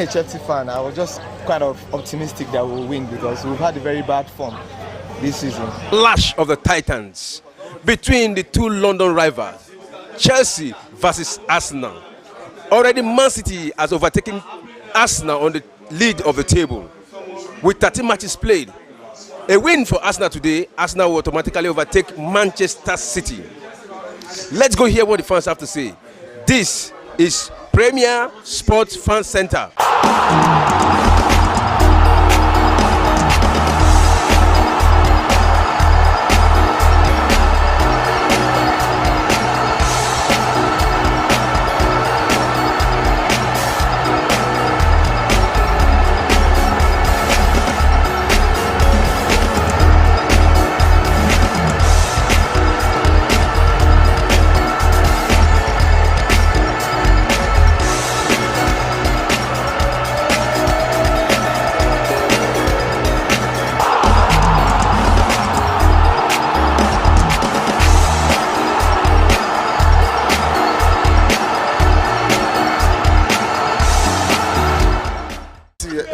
a Chelsea fan, I was just kind of optimistic that we'll win because we've had a very bad form this season. Clash of the Titans between the two London rivals, Chelsea versus Arsenal. Already Man City has overtaken Arsenal on the lead of the table with 13 matches played. A win for Arsenal today, Arsenal will automatically overtake Manchester City. Let's go hear what the fans have to say. This is Premier Sports Fan Center.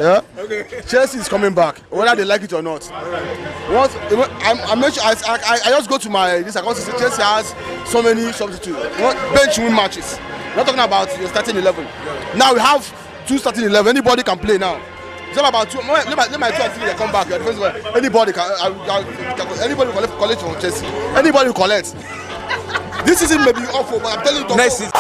Yeah. Okay. Chelsea is coming back, whether they like it or not. Once I'm not sure. I just go to my this. I go to say Chelsea has so many substitutes. Bench win matches. Not talking about your starting 11. Now we have two starting 11. Anybody can play now. It's all about two. Let my two and three come back. Anybody can. Anybody will collect from Chelsea. Anybody will collect. This season may be awful, but I'm telling you. Next season.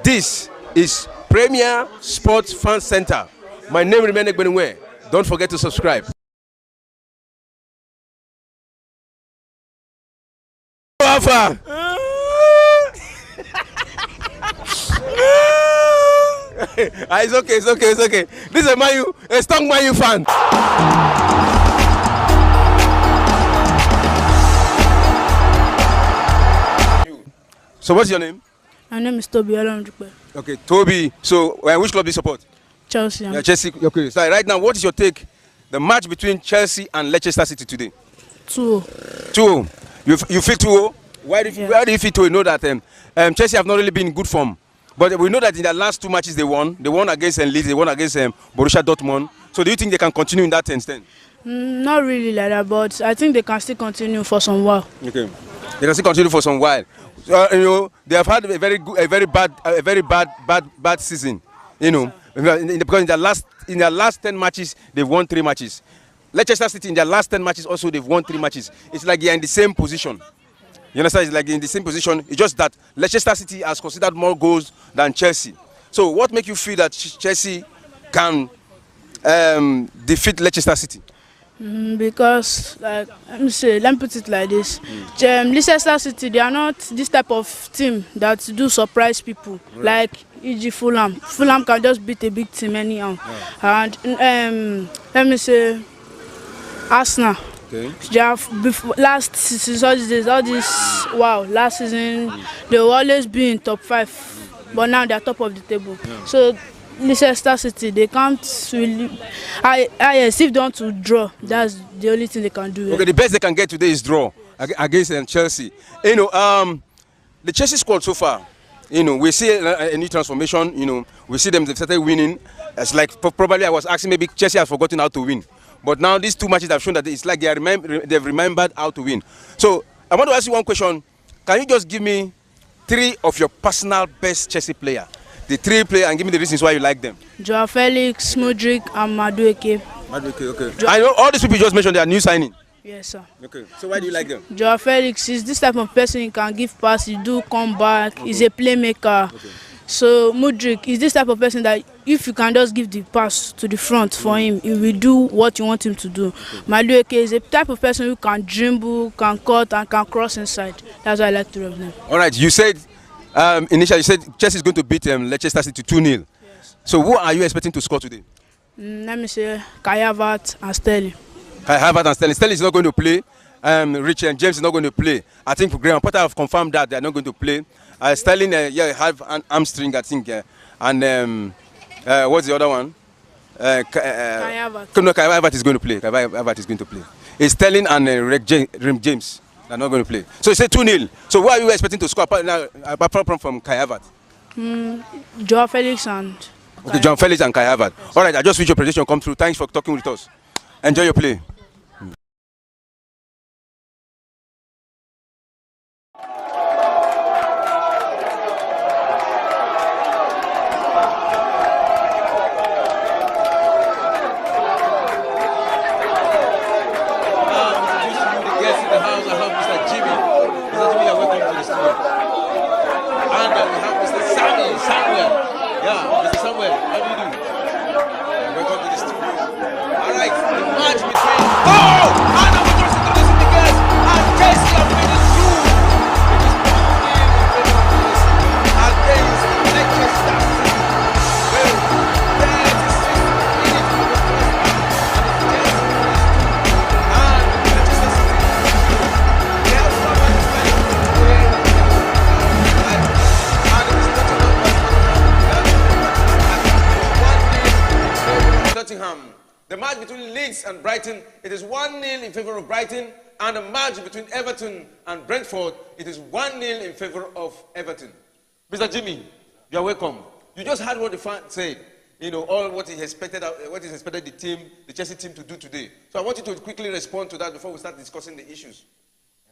This is Premier Sports Fan Center. My name remains Egbenwe. Don't forget to subscribe. Alpha. It's okay. This is a strong Man U fan. So what's your name? My name is Toby. Okay, Toby. So, which club do you support? Chelsea. Yeah, Chelsea. Okay. So, right now, what is your take? The match between Chelsea and Leicester City today. 2-0. You feel 2-0? Why do you feel 2-0? You know that Chelsea have not really been in good form, but we know that in the last two matches they won. They won against Leeds. They won against Borussia Dortmund. So, do you think they can continue in that extent? Not really like that, but I think they can still continue for some while. Okay. They can still continue for some while. They have had a very bad season. Because in their last 10 matches they've won 3 matches. Leicester City in their last 10 matches also they've won 3 matches. It's like they're in the same position. You understand? It's like in the same position. It's just that Leicester City has considered more goals than Chelsea. So what makes you feel that Chelsea can defeat Leicester City? Because, like, let me put it like this. Leicester City, they are not this type of team that do surprise people. Right. Like, e.g. Fulham. Fulham can just beat a big team anyhow. Yeah. And let me say, Arsenal. Okay. They have last season, last season they will always be in top 5. but now they're top of the table. So Leicester City, they can't really. Yes, if they want to draw, that's the only thing they can do. Okay, the best they can get today is draw against Chelsea. The Chelsea squad so far, we see a new transformation. We see them, they've started winning. It's like probably I was asking, maybe Chelsea has forgotten how to win. But now these 2 matches have shown that it's like they've remembered how to win. So I want to ask you one question. Can you just give me 3 of your personal best Chelsea player? The 3 players, and give me the reasons why you like them. Joao Felix, Mudryk, and Madueke. Okay. I know all these people you just mentioned, they are new signing. Yes, sir. Okay. So why do you like them? Joao Felix is this type of person who can give pass, he do come back, he's a playmaker. Okay. So Mudryk is this type of person that if you can just give the pass to the front for him, he will do what you want him to do. Madueke is a type of person who can dribble, can cut, and can cross inside. That's why I like 3 of them. All right, you said initially you said Chelsea is going to beat Leicester City 2-0. Yes. So who are you expecting to score today? Let me say Kai Havertz and Sterling. Kai Havertz and Sterling. Sterling is not going to play. Rich and James is not going to play. I think Graham Potter have confirmed that they are not going to play. Sterling, have an hamstring, I think. And what's the other one? Kai Havertz. No, Kai Havertz is going to play. Kai Havertz is going to play. It's Sterling and James. They're not going to play. So you say 2-0. So what are you expecting to score apart from Kai Havertz? Joao Felix and... Okay, Joao Felix and Kai Havertz. All right, I just wish your prediction come through. Thanks for talking with us. Enjoy your play. The match between Leeds and Brighton, it is 1-0 in favour of Brighton, and the match between Everton and Brentford, it is 1-0 in favour of Everton. Mr. Jimmy, you are welcome. You just heard what the fan said, all what he expected the team, the Chelsea team to do today. So I want you to quickly respond to that before we start discussing the issues.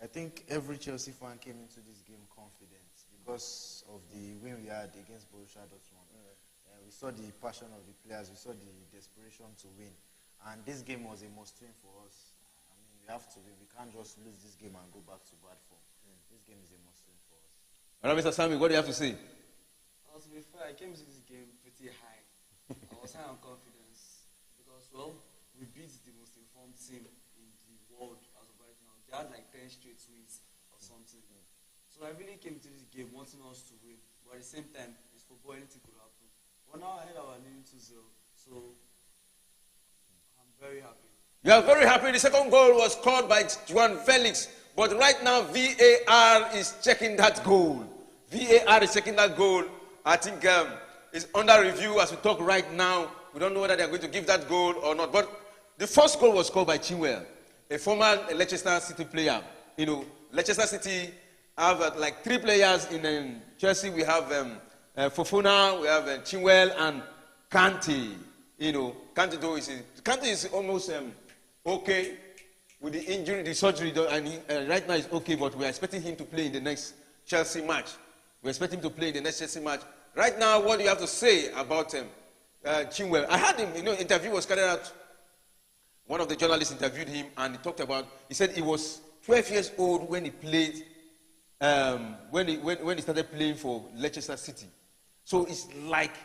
I think every Chelsea fan came into this game confident because of the win we had against Borussia Dortmund. We saw the passion of the players, we saw the desperation to win. And this game was a must-win for us. I mean, we have to win. We can't just lose this game and go back to bad form. This game is a must-win for us. All right, Mr. Sammy, what do you have to say? To be fair, I came to this game pretty high. I was high on confidence because, well, we beat the most informed team in the world as of right now. They had like 10 straight wins or something. So I really came to this game wanting us to win. But at the same time, it's football, anything could happen. But now I had our leading 2-0. So very happy. You are very happy. The second goal was scored by Joao Felix, but right now VAR is checking that goal. VAR is checking that goal. I think it's under review as we talk right now. We don't know whether they are going to give that goal or not. But the first goal was scored by Chilwell, a former Leicester City player. Leicester City have like 3 players in Chelsea. We have Fofana, we have Chilwell, and Kante. Kante is almost okay with the injury, the surgery, and right now he's okay, but we're expecting him to play in the next Chelsea match. We're expecting him to play in the next Chelsea match. Right now, what do you have to say about Chilwell? I had him, interview was carried out. One of the journalists interviewed him, and he said he was 12 years old when he played, when he started playing for Leicester City. So it's like,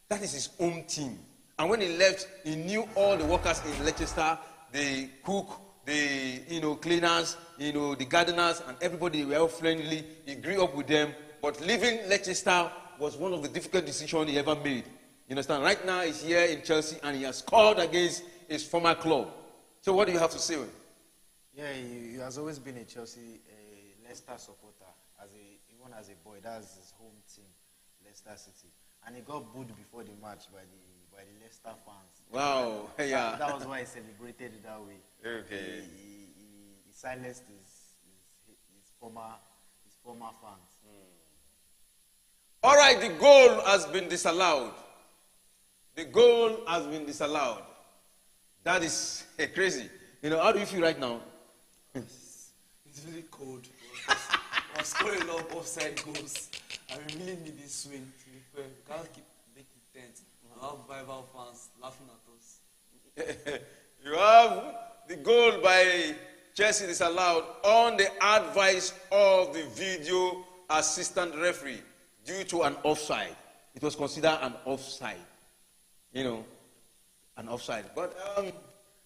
that is his own team. And when he left, he knew all the workers in Leicester, the cook, the cleaners, the gardeners, and everybody. They were all friendly. He grew up with them. But leaving Leicester was one of the difficult decisions he ever made. You understand? Right now, he's here in Chelsea, and he has scored against his former club. So what do you have to say? Yeah, he has always been a Chelsea, a Leicester supporter. Even as a boy, that's his home team. Leicester City, and he got booed before the match by the Leicester fans. Wow. Yeah. That was why he celebrated it that way. Okay. He silenced his former fans. All right, the goal has been disallowed. The goal has been disallowed. That is crazy. You know, how do you feel right now? It's really cold. I'm scoring a lot of offside goals. I really need this swing, to be fair. We can't keep making tense. I have rival fans laughing at us. You have the goal by Chelsea disallowed on the advice of the video assistant referee due to an offside. It was considered an offside. You know, an offside. But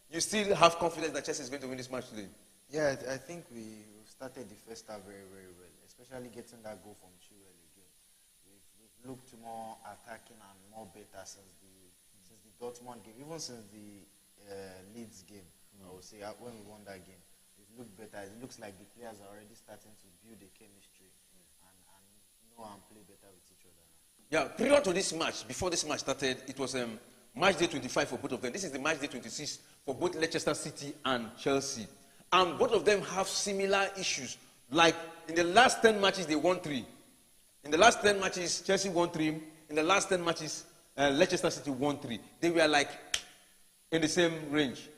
you still have confidence that Chelsea is going to win this match today? Yeah, I think we started the first half very, very well, especially getting that goal from Chilwell again. We've looked more attacking and more better since the Dortmund game, even since the Leeds game. I would say when we won that game, we've looked better. It looks like the players are already starting to build a chemistry and know and play better with each other now. Yeah, prior to this match, before this match started, it was match day 25 for both of them. This is the match day 26 for both Leicester City and Chelsea. And both of them have similar issues. Like in the last 10 matches, they won 3. In the last 10 matches, Chelsea won 3. In the last 10 matches, Leicester City won 3. They were like in the same range.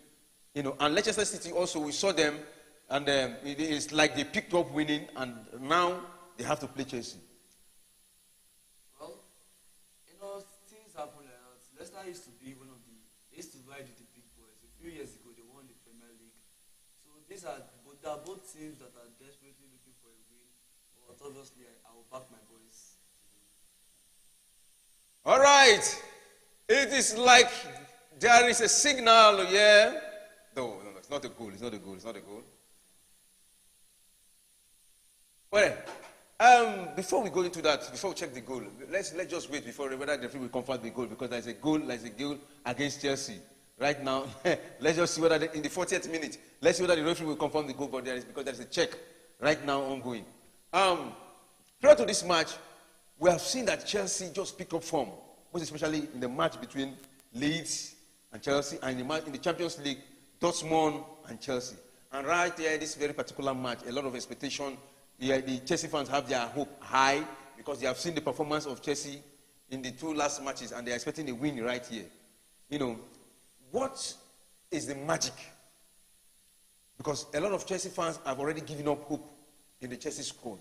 You know, and Leicester City also, we saw them, and it's like they picked up winning, and now they have to play Chelsea. Well, you know, things happen like that. Leicester used to be they used to ride with the big boys. A few years ago, they won the Premier League. So they are both teams that are desperately looking for a win. But obviously, I will back my boys. All right. It is like there is a signal, yeah. No, it's not a goal. It's not a goal. It's not a goal. Well, before we go into that, before we check the goal, let's just wait before whether the referee will confirm the goal, because there's a goal against Chelsea right now. Let's just see whether in the 40th minute, let's see whether the referee will confirm the goal, but because there's a check right now ongoing. Prior to this match, we have seen that Chelsea just picked up form, most especially in the match between Leeds and Chelsea, and in the Champions League, Dortmund and Chelsea. And right here, this very particular match, a lot of expectation. The Chelsea fans have their hope high because they have seen the performance of Chelsea in the 2 last matches, and they're expecting a win right here. You know, what is the magic? Because a lot of Chelsea fans have already given up hope in the Chelsea squad.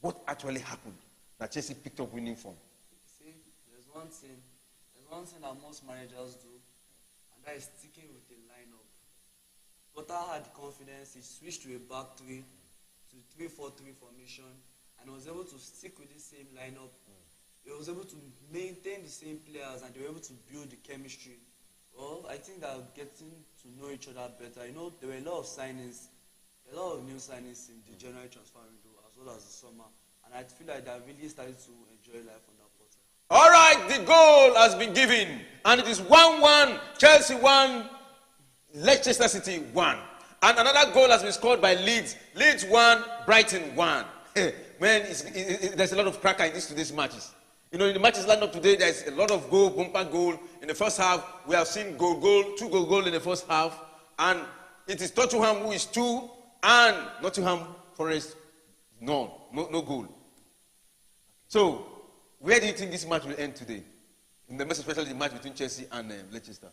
What actually happened that Chelsea picked up winning form? See, there's one thing that most managers do, and that is sticking with the lineup. Potter had confidence. He switched to a back 3, to 3-4-3 formation, and was able to stick with the same lineup. He was able to maintain the same players, and they were able to build the chemistry. Well, I think that getting to know each other better. You know, there were a lot of signings, a lot of new signings in the January transfer window as well as the summer, and I feel like they really started to enjoy life under Potter. All right, the goal has been given, and it is 1-1. Chelsea 1, Leicester City 1. And another goal has been scored by Leeds. Leeds 1, Brighton 1. Man, there's a lot of cracker in today's matches. You know, in the matches lined up today, there's a lot of bumper goal. In the first half, we have seen 2 goal in the first half. And it is Tottenham who is 2, and Nottingham Forest, no goal. So, where do you think this match will end today? In the most especially the match between Chelsea and Leicester.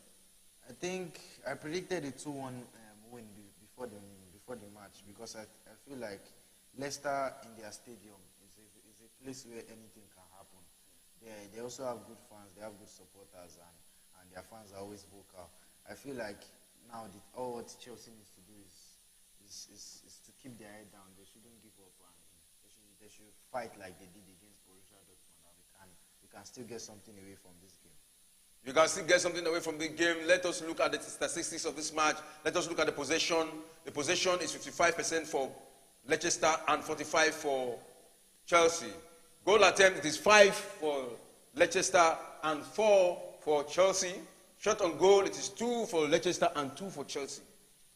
I think I predicted a 2-1 win before the match, because I feel like Leicester in their stadium is a place where anything can happen. They also have good fans, they have good supporters, and their fans are always vocal. I feel like now all what Chelsea needs to do is to keep their head down. They shouldn't give up, and they should fight like they did against Borussia Dortmund, and we can still get something away from this game. You can still get something away from the game. Let us look at the statistics of this match. Let us look at the possession. The possession is 55% for Leicester and 45% for Chelsea. Goal attempt, it is 5 for Leicester and 4 for Chelsea. Shot on goal, it is 2 for Leicester and 2 for Chelsea.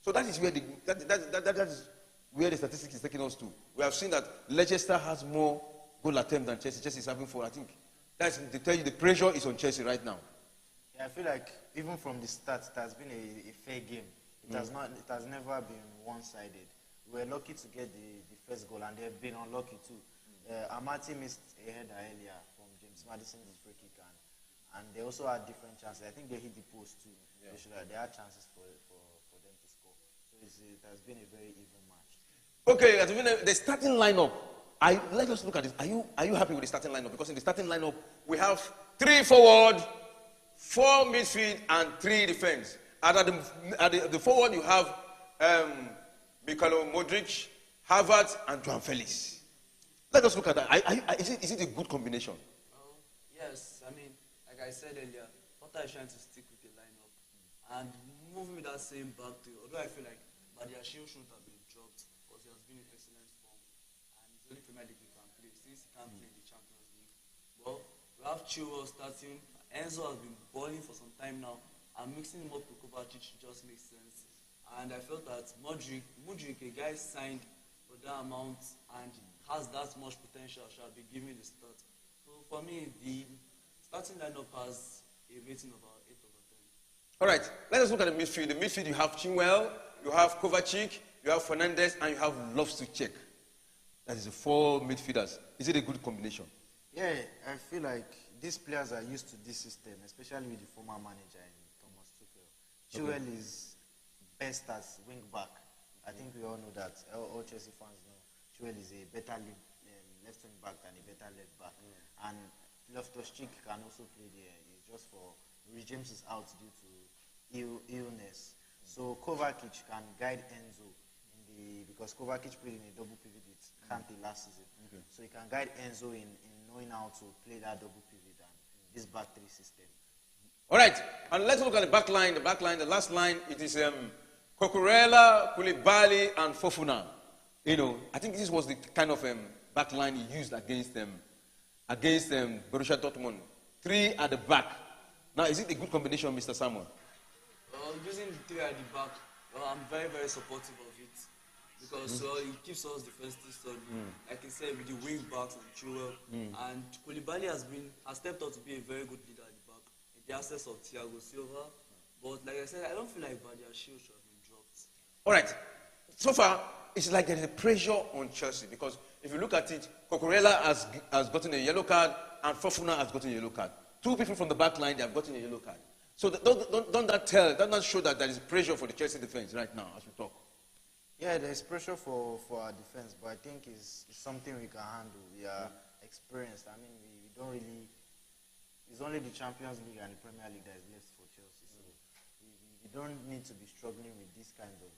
So that is where that is where the statistics is taking us to. We have seen that Leicester has more goal attempt than Chelsea. Chelsea is having 4, I think. That's to tell you the pressure is on Chelsea right now. Yeah, I feel like even from the start, it has been a fair game. It has never been one-sided. We were lucky to get the first goal, and they've been unlucky too. Amati missed a header earlier from James Maddison's free kick, and they also had different chances. I think they hit the post too. Yeah. They had chances for them to score. So it has been a very even match. Okay, the starting lineup. Let us look at this. Are you happy with the starting lineup? Because in the starting lineup we have 3 forward, 4 midfield, and 3 defense. At the forward you have Mikhailo Modric, Havertz, and João Felix. Let us look at that. Is it a good combination? Yes. I mean, like I said earlier, Potter is trying to stick with the lineup and moving with that same back three. Although I feel like Badiashile shouldn't have been dropped because he has been in excellent form and it's only Premier League he can play since he can't play the Champions League. Well, we have Chilwell starting. Enzo has been balling for some time now, and mixing him up with Kovacic just makes sense. And I felt that Modric, a guy signed for that amount and has that much potential, shall be given the start. So for me, the starting lineup has a rating of about 8 over 10. All right, let us look at the midfield. The midfield, you have Chilwell, you have Kovacic, you have Fernandes, and you have Loftus-Cheek. That is the 4 midfielders. Is it a good combination? Yeah, I feel like these players are used to this system, especially with the former manager Thomas Tuchel. Chilwell is best as wing back. I think we all know that. All Chelsea fans know Chilwell is a better left wing back than a better left back. And Loftus-Cheek can also play there. It's just for James is out due to illness. So Kovacic can guide Enzo because Kovacic played in a double pivot with Kante last season. Okay. So he can guide Enzo in knowing how to play that double pivot and this back 3 system. All right, and let's look at the back line. The last line, it is Cucurella, Koulibaly, and Fofana. I think this was the kind of back line he used against Borussia Dortmund. 3 at the back. Now, is it a good combination, Mr. Samuel? Using the 3 at the back, I'm very, very supportive of it because it keeps us defensively solid. Like I said, with the wing backs and Chilwell, and Koulibaly has stepped up to be a very good leader at the back in the absence of Thiago Silva. But like I said, I don't feel like Badiashile should have been dropped. All right. So far, it's like there is a pressure on Chelsea because if you look at it, Cucurella has gotten a yellow card and Fofana has gotten a yellow card. 2 people from the back line, they have gotten a yellow card. So don't that show that there is pressure for the Chelsea defense right now as we talk? Yeah, there is pressure for our defense, but I think it's something we can handle. We are experienced. I mean, we don't really. It's only the Champions League and the Premier League that is left for Chelsea. So we don't need to be struggling with these kinds of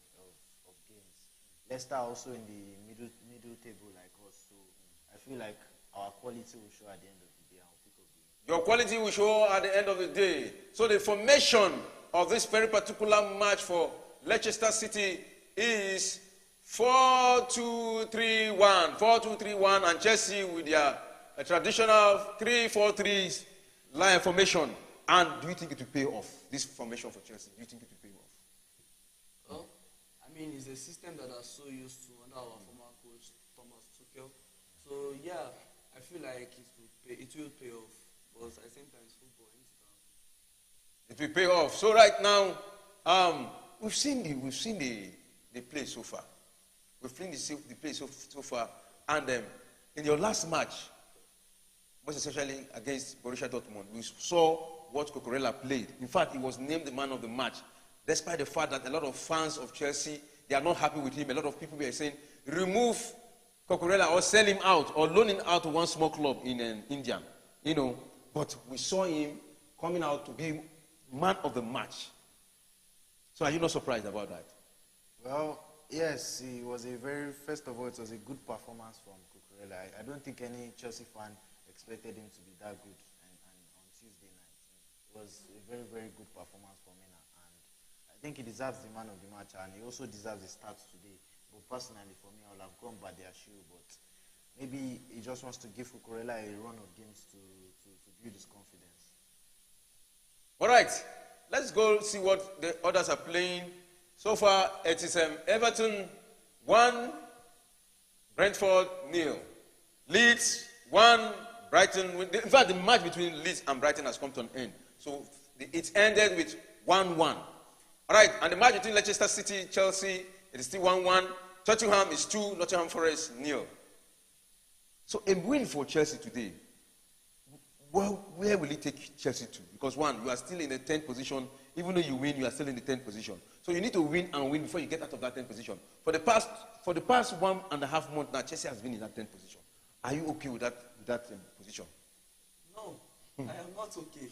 games. Leicester also in the middle table like us. So I feel like our quality will show at the end of the day. And we'll pick up the game. Your quality will show at the end of the day. So the formation of this very particular match for Leicester City is 4-2-3-1. 4-2-3-1, and Chelsea with their traditional 3-4-3 line formation. And do you think it will pay off, this formation for Chelsea? Do you think it will pay off? Well, I mean, it's a system that I'm so used to under our former coach, Thomas Tuchel. So, yeah, I feel like it will pay off. But at the same time, it's football. It will pay off. So right now, we've seen the play so far. We've seen the play so far. And in your last match, most especially against Borussia Dortmund, we saw what Cucurella played. In fact, he was named the man of the match, despite the fact that a lot of fans of Chelsea, they are not happy with him. A lot of people were saying, remove Cucurella or sell him out or loan him out to one small club in India. But we saw him coming out to be man of the match. So are you not surprised about that? Well, yes, first of all, it was a good performance from Cucurella. I don't think any Chelsea fan expected him to be that good and on Tuesday night. It was a very, very good performance from him, and I think he deserves the man of the match, and he also deserves the start today. But personally, for me, I would have gone Badiashile, but maybe he just wants to give Cucurella a run of games to build his confidence. All right, let's go see what the others are playing. So far, it is Everton 1, Brentford 0. Leeds 1, Brighton. In fact, the match between Leeds and Brighton has come to an end. So it ended with 1-1. All right, and the match between Leicester City, Chelsea, it is still 1-1. Tottenham is 2, Nottingham Forest 0. So a win for Chelsea today. Well, where will it take Chelsea to? Because one, you are still in the 10th position. Even though you win, you are still in the 10th position. So you need to win and win before you get out of that 10th position. For the past 1.5 months now, Chelsea has been in that 10th position. Are you okay with that position? No, I am not okay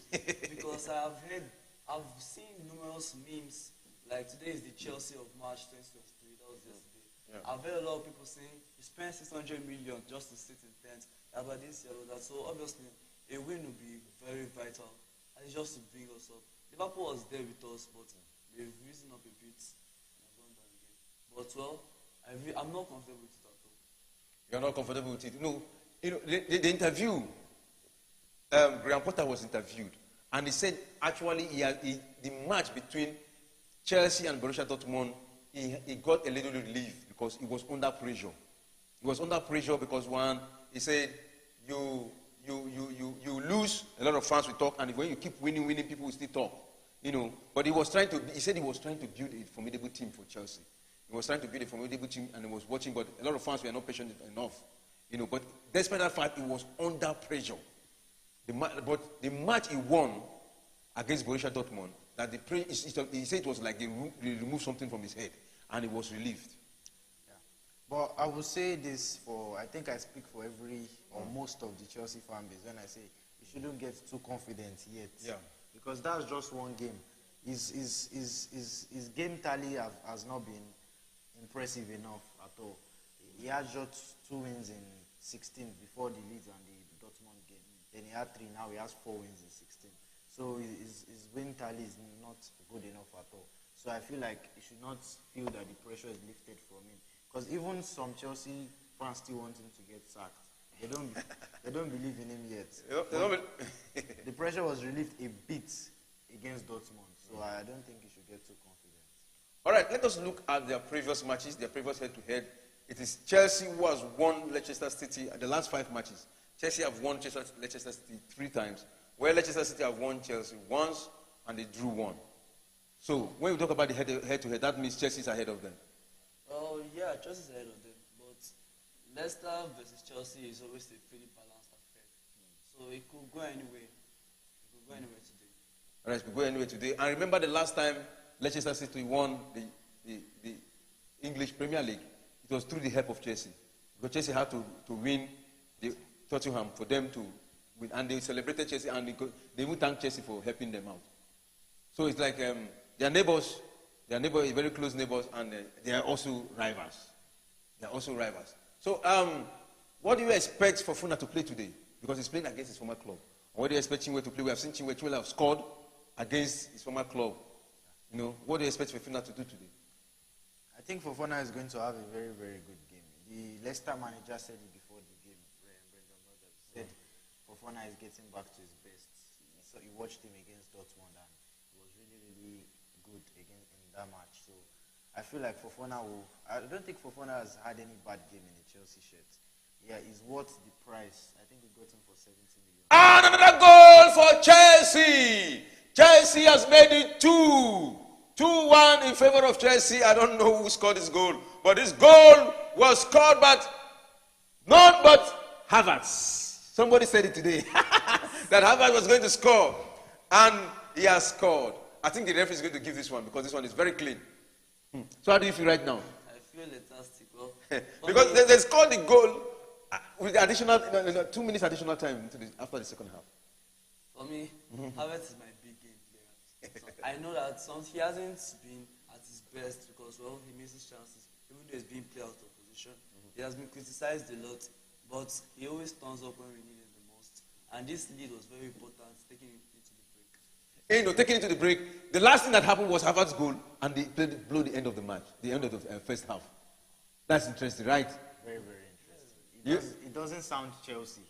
because I've seen numerous memes. Like today is the Chelsea of March 2023. That was yesterday. Yeah. I've heard a lot of people saying you spent 600 million just to sit in 10th. About this year, that. So obviously a win would be very vital. And it's just to bring us up. Liverpool was there with us, but they've risen up a bit and gone down again. But well, I'm not comfortable with it at all. You're not comfortable with it? No. You know, the interview, Graham Potter was interviewed, and he said actually the match between Chelsea and Borussia Dortmund, he got a little relief because he was under pressure. He was under pressure because one, he said, you lose, a lot of fans will talk, and when you keep winning, people will still talk. You know, but he said he was trying to build a formidable team for Chelsea. He was trying to build a formidable team, and he was watching, but a lot of fans were not patient enough. You know, but despite that fact, he was under pressure. But the match he won against Borussia Dortmund, that he said it was like they removed something from his head, and he was relieved. Yeah. But I will say this I think I speak for every or most of the Chelsea fan base when I say you shouldn't get too confident yet. Yeah. Because that's just one game. His game tally has not been impressive enough at all. He had just 2 wins in 16 before the Leeds and the Dortmund game. Then he had 3, now he has 4 wins in 16. So his win tally is not good enough at all. So I feel like he should not feel that the pressure is lifted from him. Because even some Chelsea fans still want him to get sacked. They don't believe in him yet. The pressure was relieved a bit against Dortmund. So I don't think he should get too confident. All right, let us look at their previous matches, their previous head-to-head. It is Chelsea who has won Leicester City at the last 5 matches. Chelsea have won Leicester City 3 times, where Leicester City have won Chelsea once and they drew 1. So when we talk about the head-to-head, that means Chelsea is ahead of them. Oh yeah, Chelsea is ahead of them, but Leicester versus Chelsea is always a pretty balanced affair. So it could go anywhere. It could go anywhere today. All right, it could go anywhere today. And remember the last time Leicester City won the English Premier League, it was through the help of Chelsea. Because Chelsea had to win the Tottenham for them to win. And they celebrated Chelsea and they even thanked Chelsea for helping them out. So it's like their neighbors, very close neighbors, and they are also rivals. They are also rivals. So what do you expect for Funa to play today? Because he's playing against his former club. What do you expect Chinwe to play? We have seen Chinwe have scored against his former club. You know, what do you expect Fofana to do today? I think Fofana is going to have a very, very good game. The Leicester manager said it before the game. Brendan Rodgers said Fofana is getting back to his best. So he watched him against Dortmund and he was really, really good in that match. So I feel like Fofana I don't think Fofana has had any bad game in a Chelsea shirt. Yeah, he's worth the price. I think we got him for 70 million. And another goal for Chelsea. Chelsea has made it 2-1 in favor of Chelsea. I don't know who scored this goal, but this goal was scored by none but Havertz. Somebody said it today that Havertz was going to score, and he has scored. I think the referee is going to give this one because this one is very clean. So how do you feel right now? I feel fantastic. Well, because they scored the goal with the additional 2 minutes additional time after the second half. For me, Havertz is my big game player. So I know that he hasn't been at his best because, well, he misses chances. Even though he's being played out of position, he has been criticized a lot, but he always turns up when we need him the most. And this lead was very important, taking it into the break. You know, taking it to the break, the last thing that happened was Havertz's goal, and they blew the end of the match, the end of the first half. That's interesting, right? Very, very interesting. It doesn't sound Chelsea.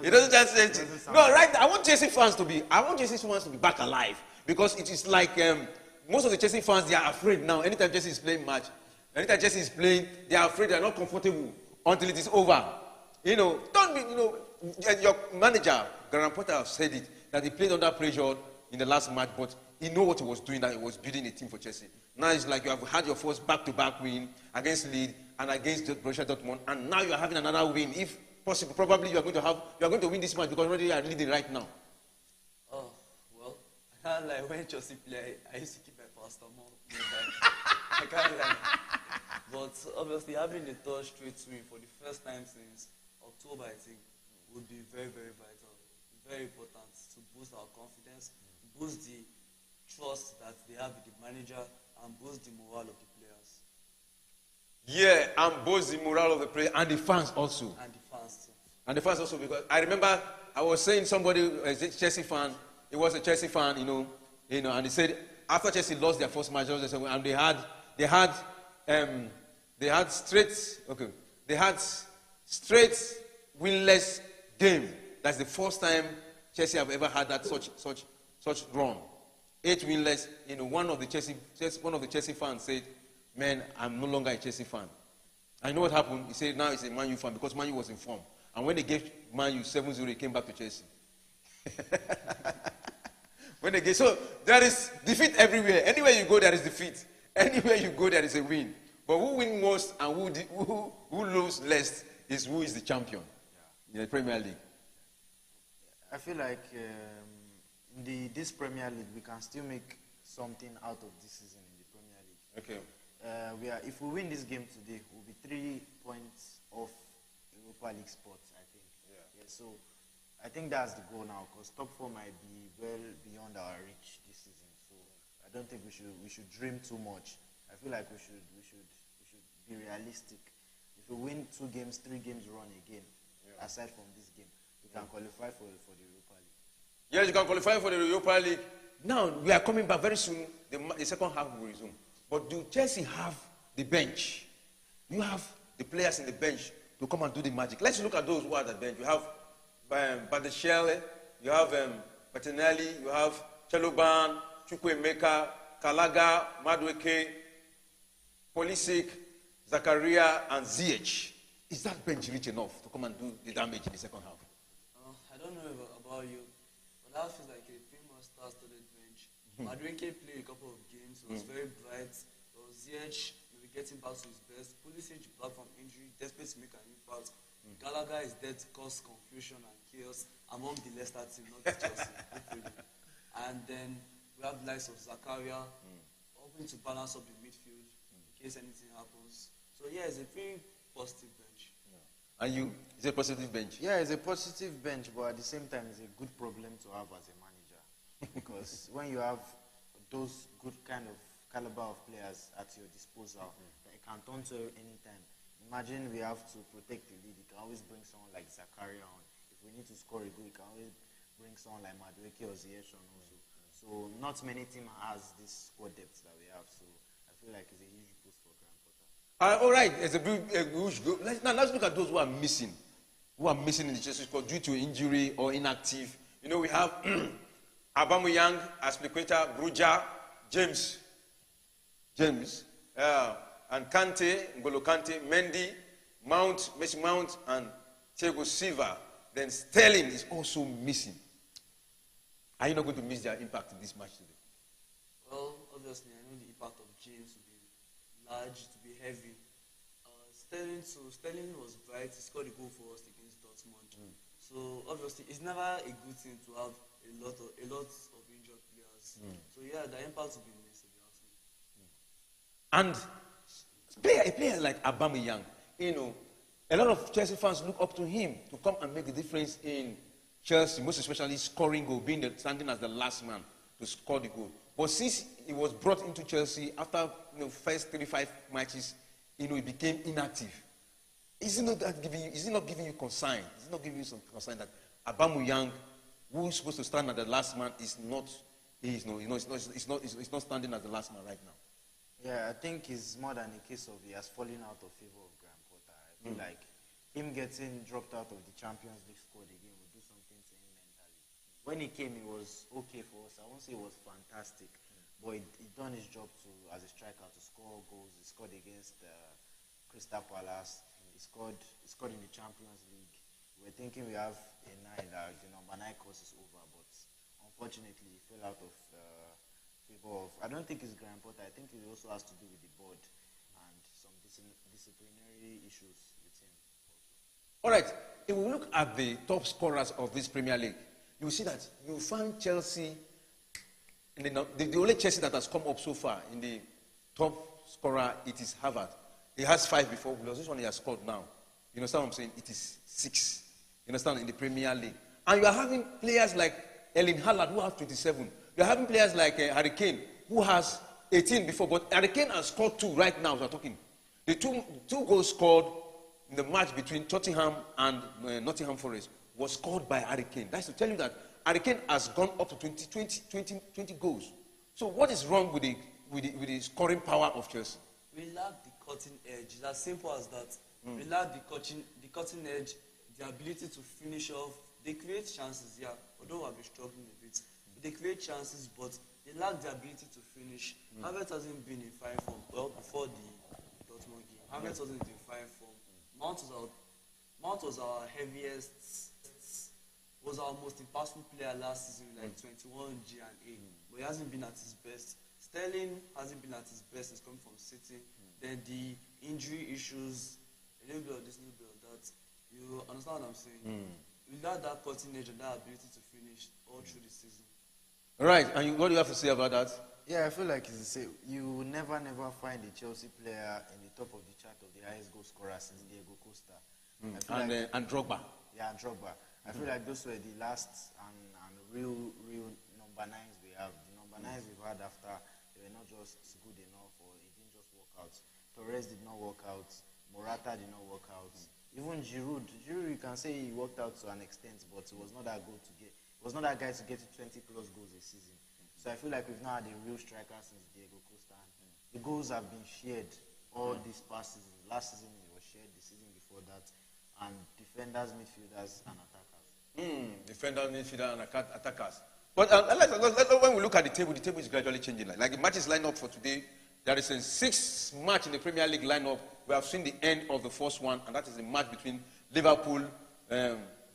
It doesn't just say no, right? I want Chelsea fans to be back alive because it is like most of the Chelsea fans, they are afraid now. Anytime Chelsea is playing match, anytime Chelsea is playing, they are afraid, they are not comfortable until it is over. Don't be, your manager, Graham Potter, have said it, that he played under pressure in the last match, but he knew what he was doing, that he was building a team for Chelsea. Now it's like you have had your first back-to-back win against Leeds and against Borussia Dortmund, and now you are having another win. If possible, probably you are going to win this match because already you are leading right now. Oh, well, like when Chelsea play, I used to keep my pastor more. I can't lie. But obviously having the third straight win for the first time since October, I think, would be very, very vital. Very important to boost our confidence, boost the trust that they have with the manager, and boost the morale of the players. Yeah, and boost the morale of the players and the fans also. And the fans too. And the fans also, because I remember I was saying somebody, a Chelsea fan, he was a Chelsea fan, and he said after Chelsea lost their first match, and they had straight winless game. That's the first time Chelsea have ever had that such run. 8 winless. One of the Chelsea fans said, "Man, I'm no longer a Chelsea fan." I know what happened. He said now he's a Man U fan because Man U was in form. And when they gave Man U 7-0, he came back to Chelsea. So there is defeat everywhere. Anywhere you go, there is defeat. Anywhere you go, there is a win. But who win most and who lose less is who is the champion in the Premier League. I feel like in this Premier League, we can still make something out of this season in the Premier League. Okay. If we win this game today, we'll be 3 points off Europa League spots, I think. Yeah. So I think that's the goal now, because top 4 might be well beyond our reach this season. So I don't think we should dream too much. I feel like we should be realistic. If we win 2 games, 3 games run again, aside from this game, we can qualify for the Europa League. Yes, you can qualify for the Europa League. Now, we are coming back very soon. The second half will resume. But do Chelsea have the bench? You have the players in the bench to come and do the magic. Let's look at those who are at the bench. You have Badeshele, you have Martinelli, you have Cheloban, Chukwuemeka, Kalaga, Madueke, Pulisic, Zakaria, and Ziyech. Is that bench rich enough to come and do the damage in the second half? I don't know about you, but that feels like a famous star-studded bench. Madueke played a couple of games. It was very bright. Ziyech maybe getting back to his best. Pulisic back from injury, desperate to make an impact. Gallagher is there to cause confusion and chaos among the Leicester team, not the Chelsea, hopefully. And then we have the likes of Zakaria, hoping to balance up the midfield in case anything happens. So yeah, it's a pretty positive bench. And you, it's a positive bench? Yeah, it's a positive bench, but at the same time, it's a good problem to have as a manager. Because when you have those good kind of caliber of players at your disposal, that you can turn to any time. Imagine we have to protect the lead. You can always bring someone like Zakaria on. If we need to score a goal, you can always bring someone like Madueke or Ziyech on also. So not many teams has this squad depth that we have. So I feel like it's a huge boost for Graham Potter. All right, it's a huge goal. Now let's look at those who are missing. Who are missing in the Chelsea squad due to injury or inactive. We have Aubameyang, Aspilicueta, Bruja, James, and Kante, N'Golo Kante, Mendy, Mount, Messi Mount, and Thiago Silva. Then Sterling is also missing. Are you not going to miss their impact in this match today? Well, obviously, I know the impact of James to be large, to be heavy. Sterling was bright. He scored a goal for us against Dortmund. So obviously, it's never a good thing to have a lot of injured players. So yeah, the impact will be missed if you ask me. And a player like Aubameyang, a lot of Chelsea fans look up to him to come and make a difference in Chelsea, most especially scoring goal, standing as the last man to score the goal. But since he was brought into Chelsea after first 35 matches, he became inactive. Is he not giving you concern? Is he not giving you some concern that Aubameyang, who is supposed to stand as the last man, is not standing as the last man right now? Yeah, I think it's more than a case of he has fallen out of favor of Graham Potter. I feel like him getting dropped out of the Champions League squad again would do something to him mentally. When he came, it was okay for us. I won't say it was fantastic, but he done his job as a striker to score goals. He scored against Crystal Palace. He scored in the Champions League. We were thinking we have a 9 that the number 9 course is over, but unfortunately he fell out of favor of. I don't think it's Graham Potter. I think it also has to do with the board and some disciplinary issues with him. All right. If we look at the top scorers of this Premier League, you will see that you find Chelsea, the only Chelsea that has come up so far in the top scorer, it is Havertz. He has 5 before, because this one he has scored now. You understand what I'm saying? It is 6. You understand? In the Premier League. And you are having players like Erling Haaland, who have 27. You are having players like Harry Kane, who has 18 before. But Harry Kane has scored 2 right now as we're talking. The two goals scored in the match between Tottenham and Nottingham Forest was scored by Harry Kane. That's to tell you that Harry Kane has gone up to 20 goals. So what is wrong with the scoring power of Chelsea? We lack the cutting edge. It's as simple as that. We lack the cutting edge, the ability to finish off. They create chances, yeah, although I've been struggling a bit. They create chances, but they lack the ability to finish. Havertz hasn't been in fine form. Well, before the Dortmund game, Havertz wasn't in fine form. Mount was our heaviest, was our most impactful player last season, like 21 G and A, but he hasn't been at his best. Sterling hasn't been at his best. He's coming from City. Then the injury issues, a little bit of this, a little bit of that. You understand what I'm saying? Without that cutting edge and that ability to finish all through the season. All right, and what do you have to say about that? Yeah, I feel like it's the same. You will never find a Chelsea player in the top of the chart of the highest goal scorer since Diego Costa. And Drogba. Yeah, and Drogba. I feel like those were the last and real number 9s we have. The number 9s we've had after, they were not just good enough, or it didn't just work out. Torres did not work out. Morata did not work out. Even Giroud, you can say he worked out to an extent, but it was not that good to get. It was not that guy to get to 20+ goals a season. So I feel like we've not had a real striker since Diego Costa. The goals have been shared all this past season. Last season it was shared, the season before that, and defenders, midfielders, and attackers. Defenders, midfielders, and attackers. But when we look at the table is gradually changing. Like the matches lined up for today, there is a 6th match in the Premier League lineup. We have seen the end of the first one, and that is the match between Liverpool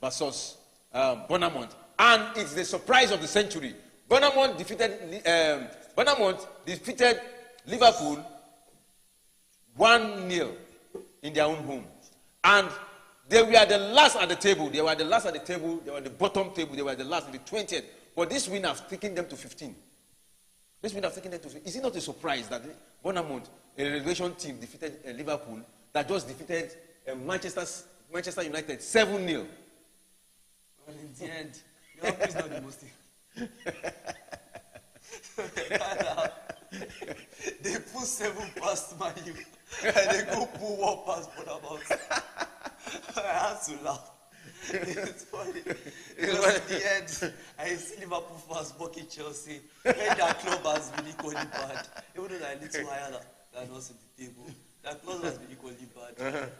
versus Bournemouth. And it's the surprise of the century. Bournemouth defeated Liverpool 1-0 in their own home. And they were the last at the table. They were the last at the table. They were the bottom table. They were the last in the 20th. But this win has taken them to 15. This win has taken them to 15. Is it not a surprise that Bournemouth, a relegation team, defeated Liverpool, that just defeated Manchester United 7-0? Well, in the end, Liverpool is not the most. They put 7 past Man U, and they go put 1 past Bournemouth. I had to laugh. It's funny. Because in the end, I see Liverpool fans mocking Chelsea when their club has been equally bad. Even though they're a little higher than us in the table, their club has been equally bad.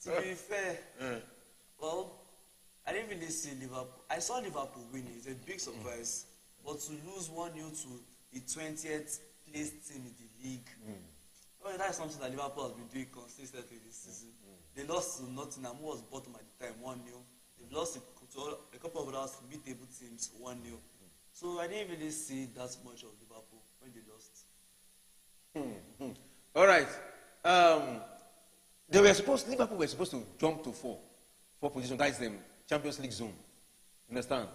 To be fair, well, I didn't really see Liverpool. I saw Liverpool winning. It's a big surprise. But to lose 1-0 to the 20th placed team in the league, well, that's something that Liverpool has been doing consistently this season. They lost to Nottingham, who was bottom at the time, 1-0. They've lost to a couple of others mid-table teams, 1-0. So I didn't really see that much of Liverpool when they lost. All right. Liverpool were supposed to jump to 4 positions. That is the Champions League zone. Understand?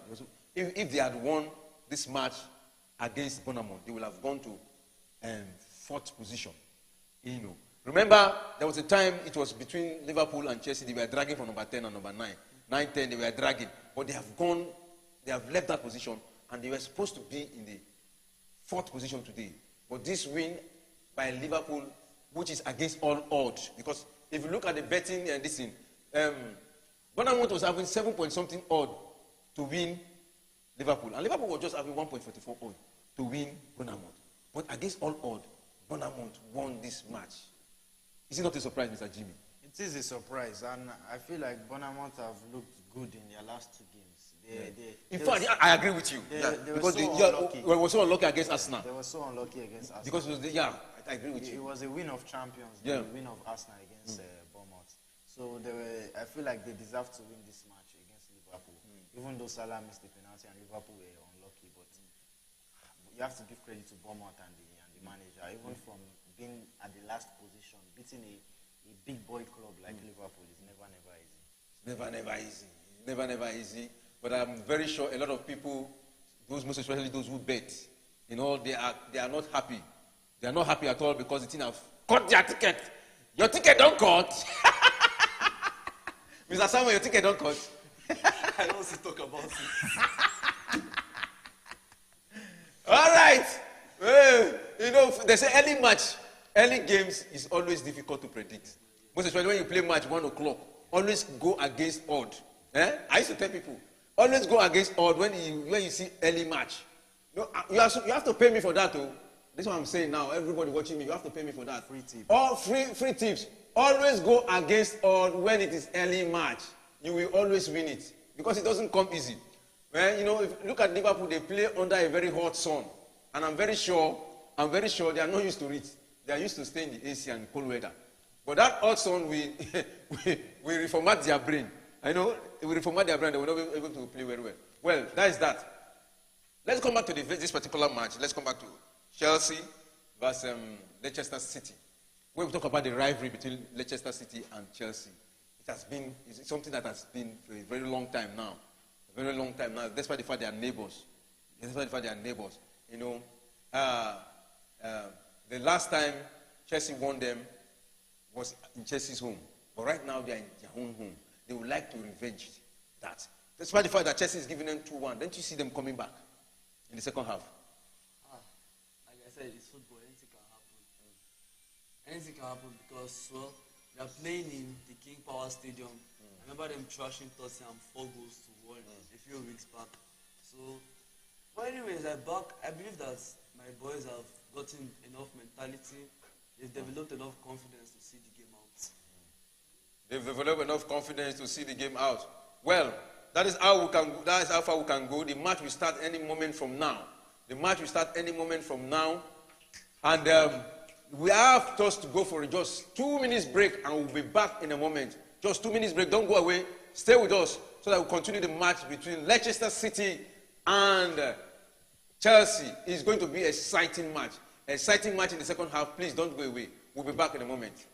If they had won this match against Bournemouth, they will have gone to 4th position. Remember, there was a time it was between Liverpool and Chelsea. They were dragging from number 10 and number 9. 9, 10, they were dragging. But they have left that position, and they were supposed to be in the 4th position today. But this win by Liverpool, which is against all odds, because if you look at the betting and this thing, Bournemouth was having 7-point-something odd to win Liverpool. And Liverpool was just having 1.44 odd to win Bournemouth. But against all odds, Bournemouth won this match. Is it not a surprise, Mr. Jimmy? It is a surprise, and I feel like Bournemouth have looked good in their last 2 games. In fact, I agree with you. They because were so unlucky. they were so unlucky against Arsenal. They were so unlucky against Arsenal. Because I agree with It you. was a win of champions, Yeah. the win of Arsenal against Bournemouth. So I feel like they deserve to win this match against Liverpool. Even though Salah missed the penalty and Liverpool were unlucky, but you have to give credit to Bournemouth and the manager, even from being at the last position, beating a big boy club like Liverpool is never easy. Never easy. Never easy. But I'm very sure a lot of people, those most especially those who bet, you know, they are not happy. They are not happy at all because the team have cut their ticket. Your ticket don't cut. Mr. Samuel, your ticket don't cut. I don't want to talk about it. All right. You know, they say early games is always difficult to predict. Most especially when you play match 1 o'clock. Always go against odd. I used to tell people, always go against odd when you see early match. No, you have to pay me for that, too. This is what I'm saying now. Everybody watching me, you have to pay me for that. Free tip. All free tips. Always go against odd when it is early match. You will always win it because it doesn't come easy. You know, if you look at Liverpool, they play under a very hot sun, and I'm very sure they are not used to it. They are used to staying in the AC and cold weather. But that hot sun will reformat their brain. I know it will reformat their brain. They will not be able to play very well. Well, that is that. Let's come back to this particular match. Let's come back to Chelsea versus Leicester City. When we talk about the rivalry between Leicester City and Chelsea, it's something that has been for a very long time now. A very long time now. Despite the fact they are neighbors. You know, the last time Chelsea won them was in Chelsea's home. But right now they are in their own home. They would like to revenge that. Despite the fact that Chelsea is giving them 2-1, don't you see them coming back in the second half? Like I said, it's football. Anything can happen. Anything can happen because, well, they are playing in the King Power Stadium. I remember them trashing Tottenham 4-1 a few weeks back. So, but anyways, I believe that my boys have gotten enough mentality. They've developed enough confidence to see the game out. They've developed enough confidence to see the game out. Well, that is how far we can go. The match will start any moment from now. And we have just to go for just 2 minutes break and we'll be back in a moment. Just 2 minutes break. Don't go away. Stay with us so that we'll continue the match between Leicester City and Chelsea. It's going to be an exciting match. An exciting match in the second half. Please don't go away. We'll be back in a moment.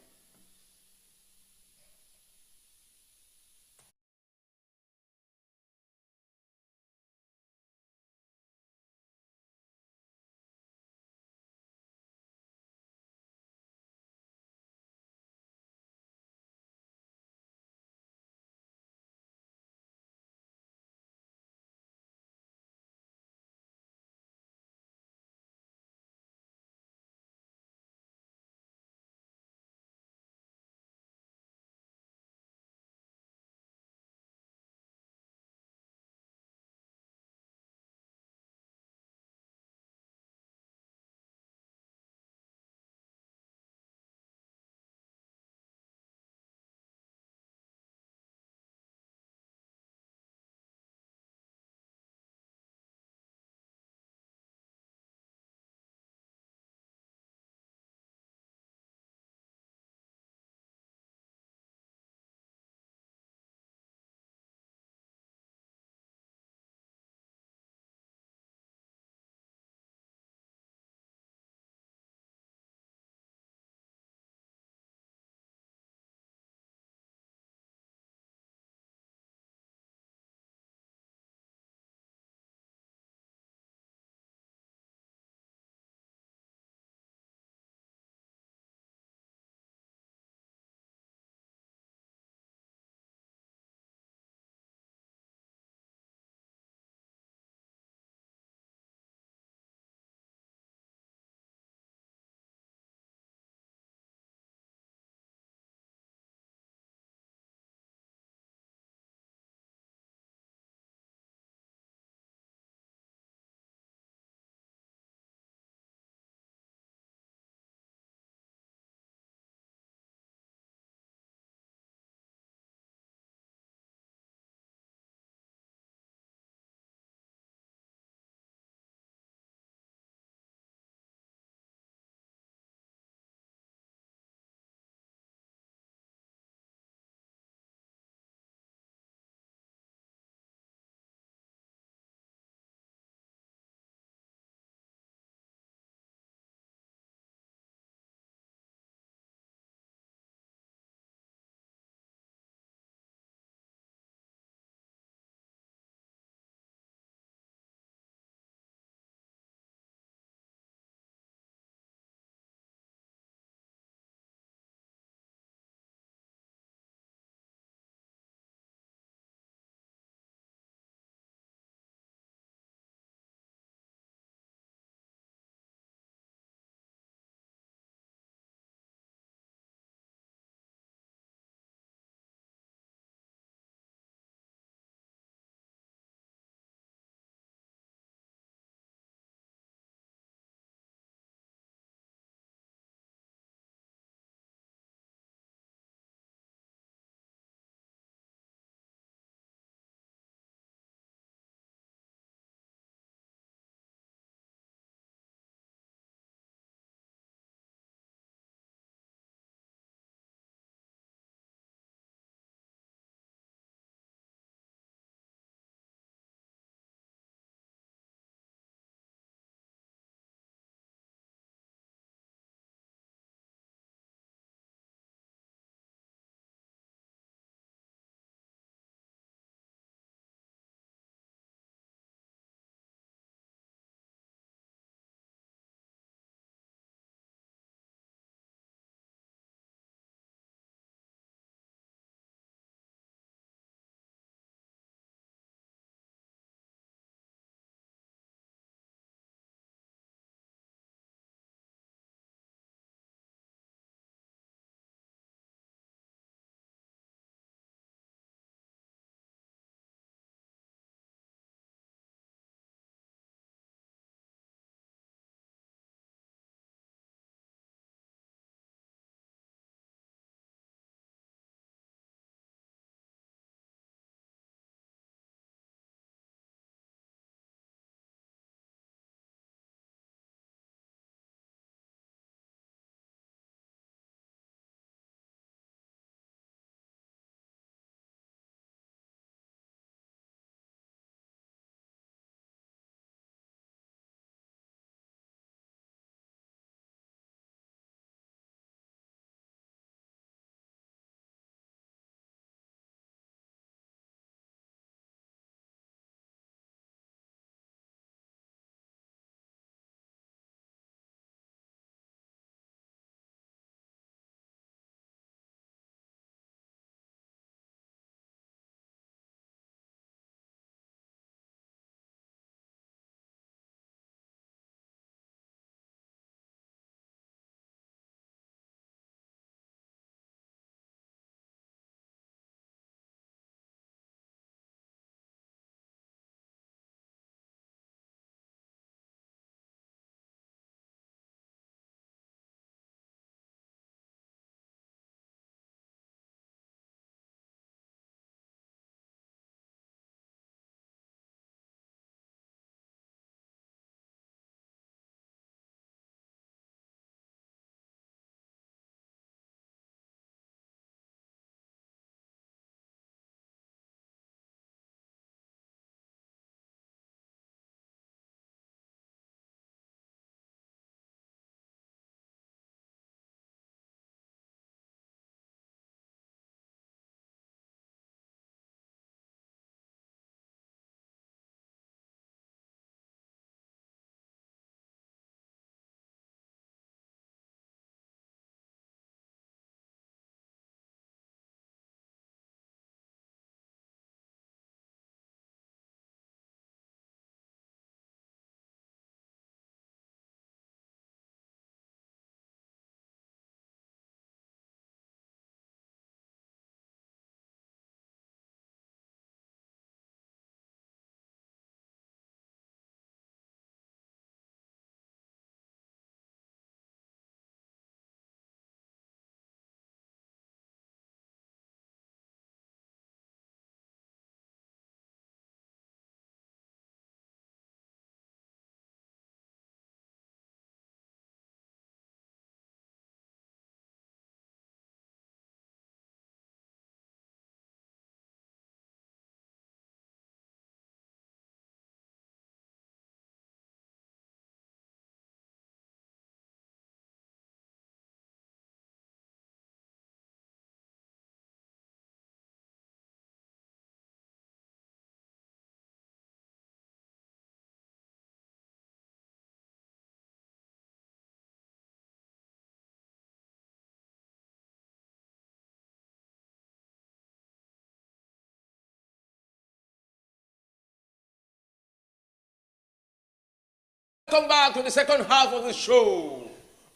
Welcome back to the second half of the show.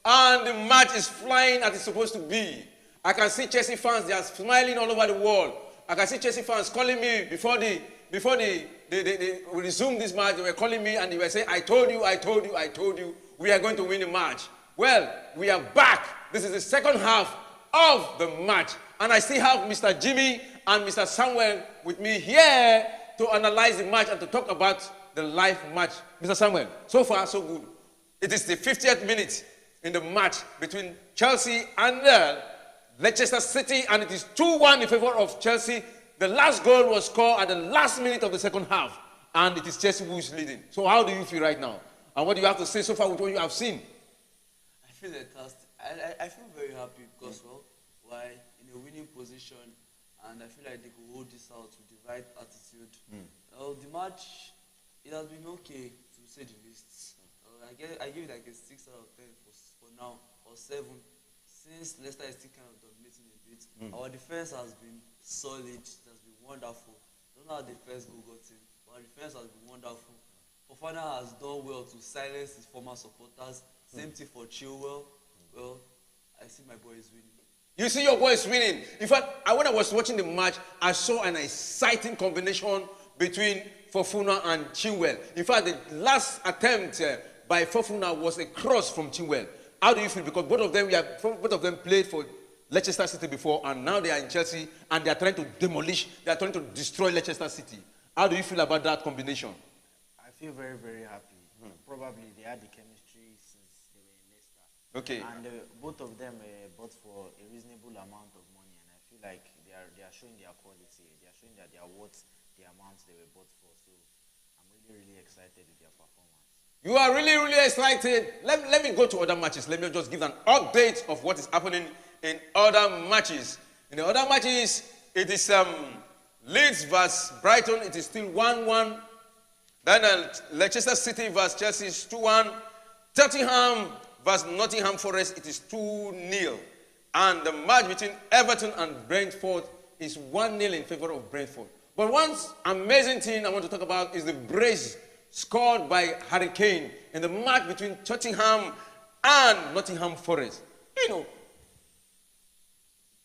And the match is flying as it's supposed to be. I can see Chelsea fans, they are smiling all over the world. I can see Chelsea fans calling me before they resumed this match. They were calling me and they were saying, I told you, we are going to win the match. Well, we are back. This is the second half of the match. And I still have Mr. Jimmy and Mr. Samuel with me here to analyze the match and to talk about the live match. Mr. Samuel, so far, so good. It is the 50th minute in the match between Chelsea and Leicester City, and it is 2-1 in favor of Chelsea. The last goal was scored at the last minute of the second half, and it is Chelsea who is leading. So how do you feel right now? And what do you have to say so far with what you have seen? I feel fantastic. I feel very happy because, well, we're in a winning position, and I feel like they could hold this out with the right attitude. The match, it has been okay, to say the least. I give it like a 6 out of 10 for now, or 7. Since Leicester is still kind of dominating a bit, our defense has been solid. It has been wonderful. I don't know how the first goal got in, but our defense has been wonderful. Fofana has done well to silence his former supporters. Same thing for Chilwell. Well, I see my boy is winning. You see your boy is winning. In fact, when I was watching the match, I saw an exciting combination between Fofana and Chilwell. In fact, the last attempt by Fofana was a cross from Chilwell. How do you feel? Because both of them played for Leicester City before, and now they are in Chelsea, and they are trying to they are trying to destroy Leicester City. How do you feel about that combination? I feel very, very happy. Probably they had the chemistry since they were in Leicester. Okay. And both of them bought for a reasonable amount of money, and I feel like they are showing their quality. They are showing that they are worth the amount they were bought for. So I'm really, really excited with their performance. You are really, really excited. Let me go to other matches. Let me just give an update of what is happening in other matches. In the other matches, it is Leeds vs Brighton. It is still 1-1. Then Leicester City vs Chelsea is 2-1. Tottenham vs Nottingham Forest, it is 2-0. And the match between Everton and Brentford is 1-0 in favor of Brentford. But one amazing thing I want to talk about is the brace scored by Harry Kane in the match between Tottenham and Nottingham Forest. You know,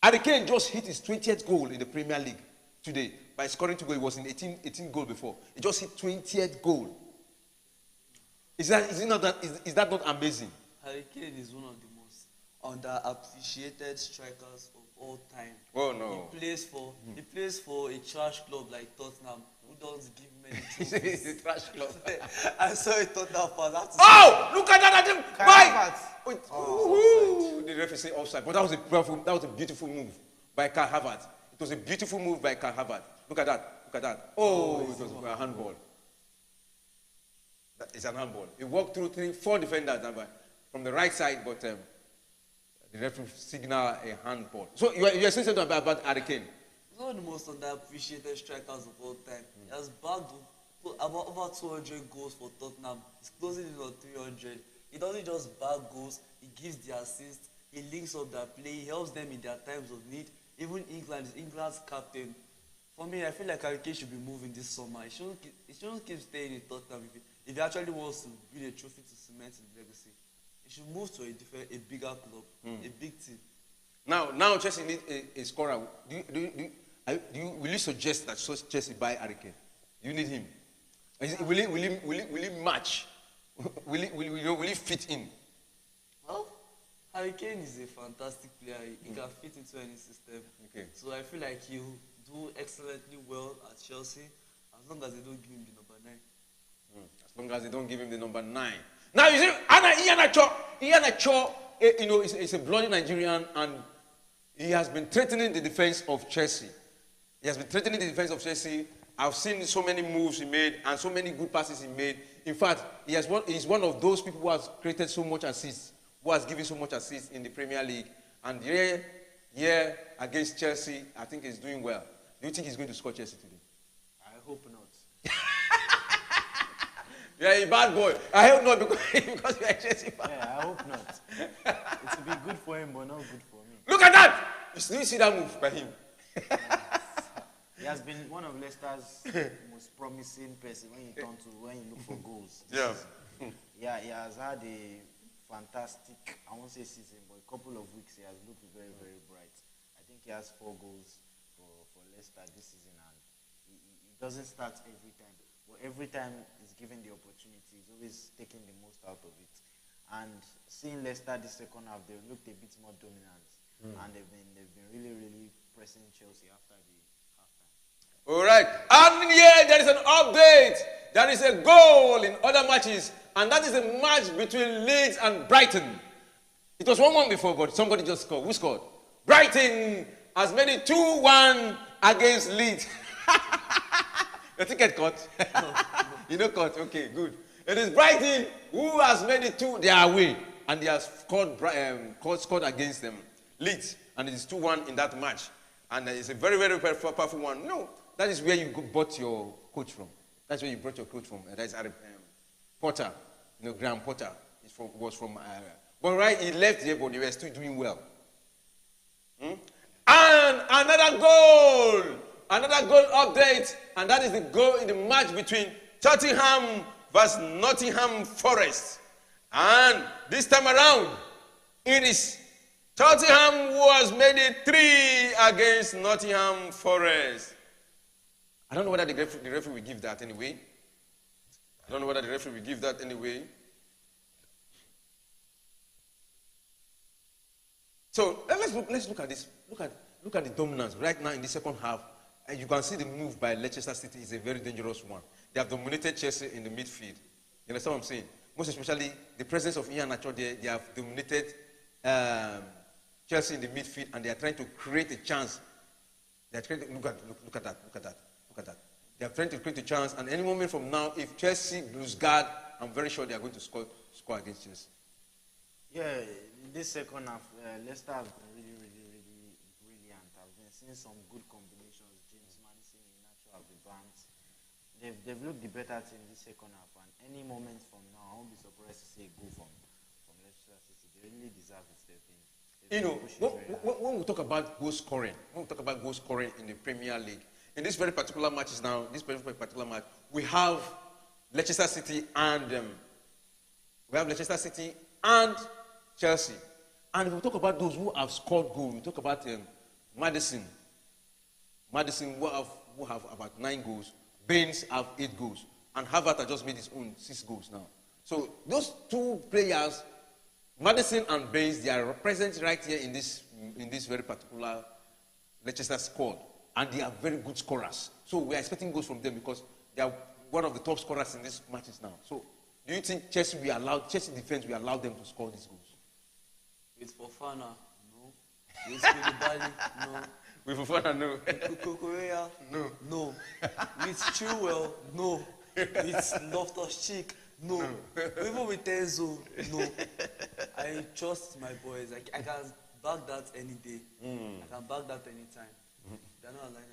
Harry Kane just hit his 20th goal in the Premier League today by scoring 2 goals. He was in 18 goals before. He just hit 20th goal. Is that not amazing? Harry Kane is one of the most underappreciated strikers of all time. Oh no! He plays for a trash club like Tottenham, who doesn't give many It's a trash club. I saw a Tottenham fan. Oh, look at that! Kai Wait. The referee said offside, but that was a beautiful move by Kai Havertz. It was a beautiful move by Kai Havertz. Look at that! Oh, it was a handball. That is an handball. He walked through 4 defenders from the right side, but the referee signaled a handball. So you are saying something about Harry Kane? He's one of the most underappreciated strikers of all time. He has bagged about over 200 goals for Tottenham. He's closing in on 300. He doesn't just bag goals, he gives the assists, he links up their play, he helps them in their times of need. Even England is England's captain. For me, I feel like Harry Kane should be moving this summer. He shouldn't keep staying in Tottenham if he actually wants to win a trophy to cement his legacy. He should move to a bigger club, a big team. Now Chelsea needs a scorer. Will you suggest that Chelsea buy Harry Kane? You need him. Will he match? Will he fit in? Well, Harry Kane is a fantastic player. He can fit into any system. Okay. So I feel like he'll do excellently well at Chelsea as long as they don't give him the number 9. As long as they don't give him the number 9. Now you see, Ian Acho, is a bloody Nigerian, and he has been threatening the defense of Chelsea. I've seen so many moves he made and so many good passes he made. In fact, he's one of those people who has created so much assists, who has given so much assists in the Premier League. And here against Chelsea, I think he's doing well. Do you think he's going to score Chelsea today? I hope not. You're a bad boy. I hope not because you're a Chelsea fan. Yeah, I hope not. It will be good for him, but not good for me. Look at that! Do you see that move by him? He has been one of Leicester's most promising person when you look for goals. Yeah. Yeah, he has had a fantastic, I won't say season, but a couple of weeks he has looked very, very bright. I think he has 4 goals for Leicester this season, and he doesn't start every time. But every time he's given the opportunity, he's always taking the most out of it. And seeing Leicester this second half, they looked a bit more dominant, and they've been really, really pressing Chelsea after the halftime. All right. And here there is an update. There is a goal in other matches, and that is a match between Leeds and Brighton. It was 1-1 before, but somebody just scored. Who scored? Brighton has made it 2-1 against Leeds. Your ticket cut? You know cut? Okay, good. It is Brighton who has made it 2. They are away, and they have scored against them. Leeds, and it is 2-1 in that match. And it's a very, very powerful one. No, that is where you bought your coach from. That's where you brought your coach from. That is Potter. You know, Graham Potter was from. But right, he left here, but they were still doing well. And another goal update, and that is the goal in the match between Tottenham versus Nottingham Forest. And this time around, it is Tottenham who has made it 3 against Nottingham Forest. I don't know whether the referee will give that anyway. So let's look at this. Look at the dominance right now in the second half. And you can see the move by Leicester City is a very dangerous one. They have dominated Chelsea in the midfield. You understand what I'm saying? Most especially the presence of Ian Nacho there. They have dominated Chelsea in the midfield, and they are trying to create a chance. They are trying to look at that. They are trying to create a chance, and any moment from now, if Chelsea lose guard, I'm very sure they are going to score against Chelsea. Yeah, this second half, Leicester have been really, really, really brilliant. I've been seeing some good combinations. James Madison, Iheanacho have rebounds. They've looked the better team this second half, and any moment from now, I won't be surprised to see a goal from Leicester City. They really deserve it. When we talk about goal scoring, in the Premier League, in this very particular matches now, we have Leicester City and Chelsea. And if we talk about those who have scored goals, we talk about Madison who have about 9 goals. Baines have 8 goals. And Havertz has just made his own 6 goals now. So those 2 players, Madison and Baines, they are present right here in this very particular Leicester squad. And they are very good scorers. So we are expecting goals from them because they are one of the top scorers in these matches now. So do you think Chelsea defense will allow them to score these goals? With Fofana, no. With Koulibaly, no. With Fofana, no. Korea, no. With Chilwell, no. With Loftus-Cheek, no. Even with Enzo, no. I trust my boys. I can back that any day. I can back that anytime. They're not allowing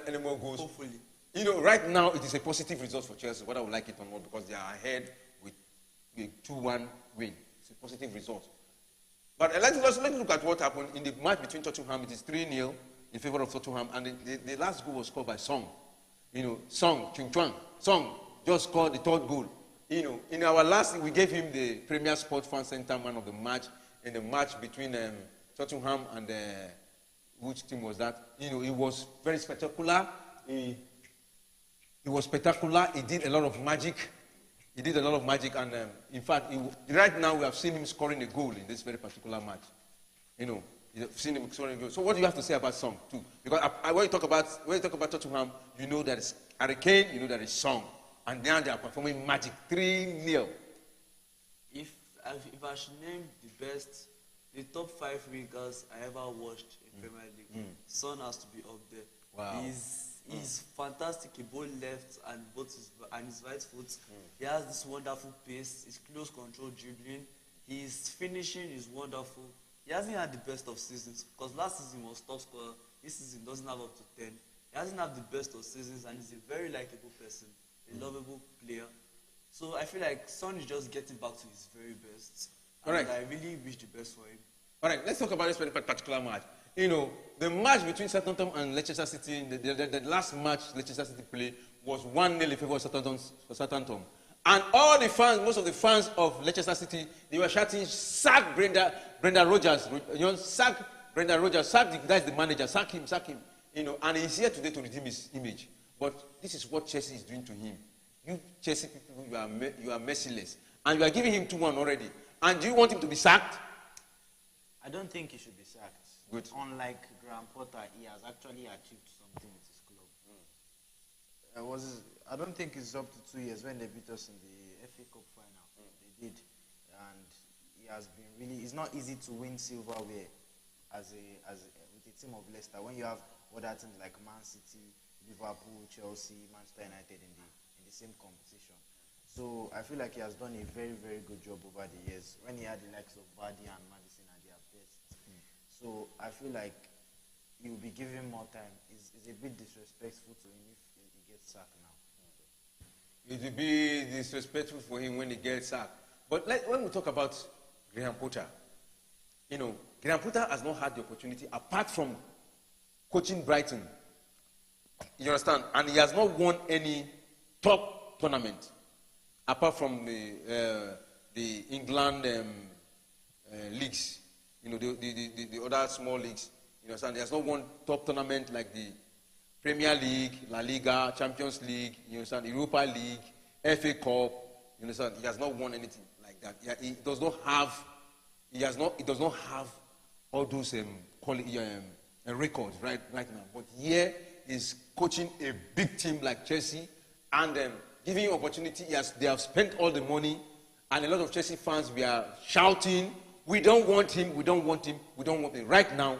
any more goals. Hopefully. You know, right now it is a positive result for Chelsea, whether I would like it or not, because they are ahead with a 2-1 win. It's a positive result. But let's look at what happened in the match between Tottenham. It is 3-0 in favor of Tottenham, and the last goal was scored by Song. You know, Song just scored the 3rd goal. You know, in our last, we gave him the Premier Sport Fan Center Man of the Match in the match between Tottenham and which team was that? You know, it was very spectacular. He was spectacular. He did a lot of magic. And in fact, right now we have seen him scoring a goal in this very particular match. You know, you've seen him scoring a goal. So what do you have to say about Song too? Because when you talk about Tottenham, you know that it's Harry Kane, you know that it's Song, and now they are performing magic. 3-0. If I should name the top 5 wingers I ever watched in Premier League, Son has to be up there. Wow. He's fantastic. He both left and his right foot. He has this wonderful pace. His close control dribbling. His finishing is wonderful. He hasn't had the best of seasons because last season was top scorer. This season doesn't have up to 10. He hasn't had the best of seasons, and he's a very likable person, a lovable player. So I feel like Son is just getting back to his very best. And I really wish the best for him. All right, let's talk about this particular match. You know, the match between Southampton and Leicester City, the last match Leicester City played was 1-0 in favor of Southampton. And all the fans, most of the fans of Leicester City, they were shouting, sack Brendan Rodgers, sack Brendan Rodgers, that's the manager, sack him, and he's here today to redeem his image. But this is what Chelsea is doing to him. You Chelsea people, you are merciless. And you are giving him 2-1 already. And do you want him to be sacked? I don't think he should be sacked. Good. Unlike Graham Potter, he has actually achieved something with his club. I don't think it's up to 2 years when they beat us in the FA Cup final. They did. And he has been really, it's not easy to win silverware with a team of Leicester when you have other teams like Man City, Liverpool, Chelsea, Manchester United in the same competition. So I feel like he has done a very, very good job over the years when he had the likes of Vardy and Maddison at their best. So I feel like he will be given more time. It's a bit disrespectful to him if he gets sacked now. It will be disrespectful for him when he gets sacked. But when we talk about Graham Potter, Graham Potter has not had the opportunity apart from coaching Brighton. You understand? And he has not won any top tournament apart from the England leagues. The other small leagues. You understand? He has not won top tournament like the Premier League, La Liga, Champions League, you understand, Europa League, FA Cup, you understand. He has not won anything like that. He does not have all those records right now. But here he's coaching a big team like Chelsea and giving him opportunity. They have spent all the money, and a lot of Chelsea fans were shouting, "We don't want him, we don't want him, we don't want him." Right now,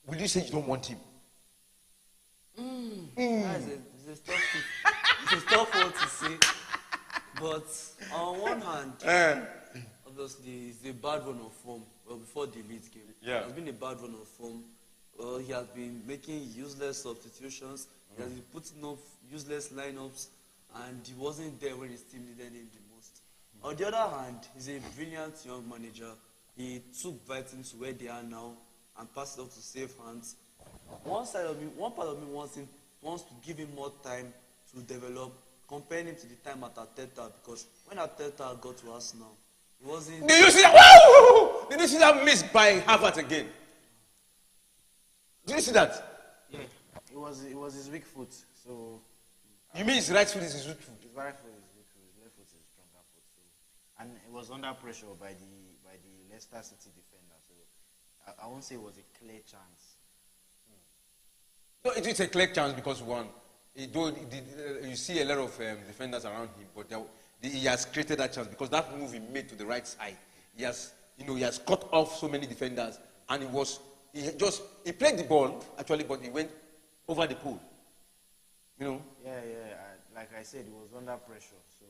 will you say you don't want him? It's a tough one to say. But on one hand, obviously, it's a bad run of form. Well, before the Leeds game, it has been a bad run of form. Well, he has been making useless substitutions. He has been putting up useless lineups, and he wasn't there when his team needed him the most. On the other hand, he's a brilliant young manager. He took Brighton to where they are now and passed it off to safe hands. One part of me wants to give him more time to develop, comparing him to the time at Arteta, because when Arteta got to Arsenal, it wasn't. Did you see that? Woo! Did you see that miss by Havertz again? Did you see that? Yeah, it was his weak foot. So you mean his right foot is his weak foot? His right foot is weak foot. His left foot is his stronger foot. So, and it was under pressure by the Leicester City defender. So I won't say it was a clear chance. No, it is a clear chance because one, you see a lot of defenders around him, but he has created that chance because that move he made to the right side, he has cut off so many defenders, and he played the ball actually, but he went over the pool. Yeah. Like I said, he was under pressure. So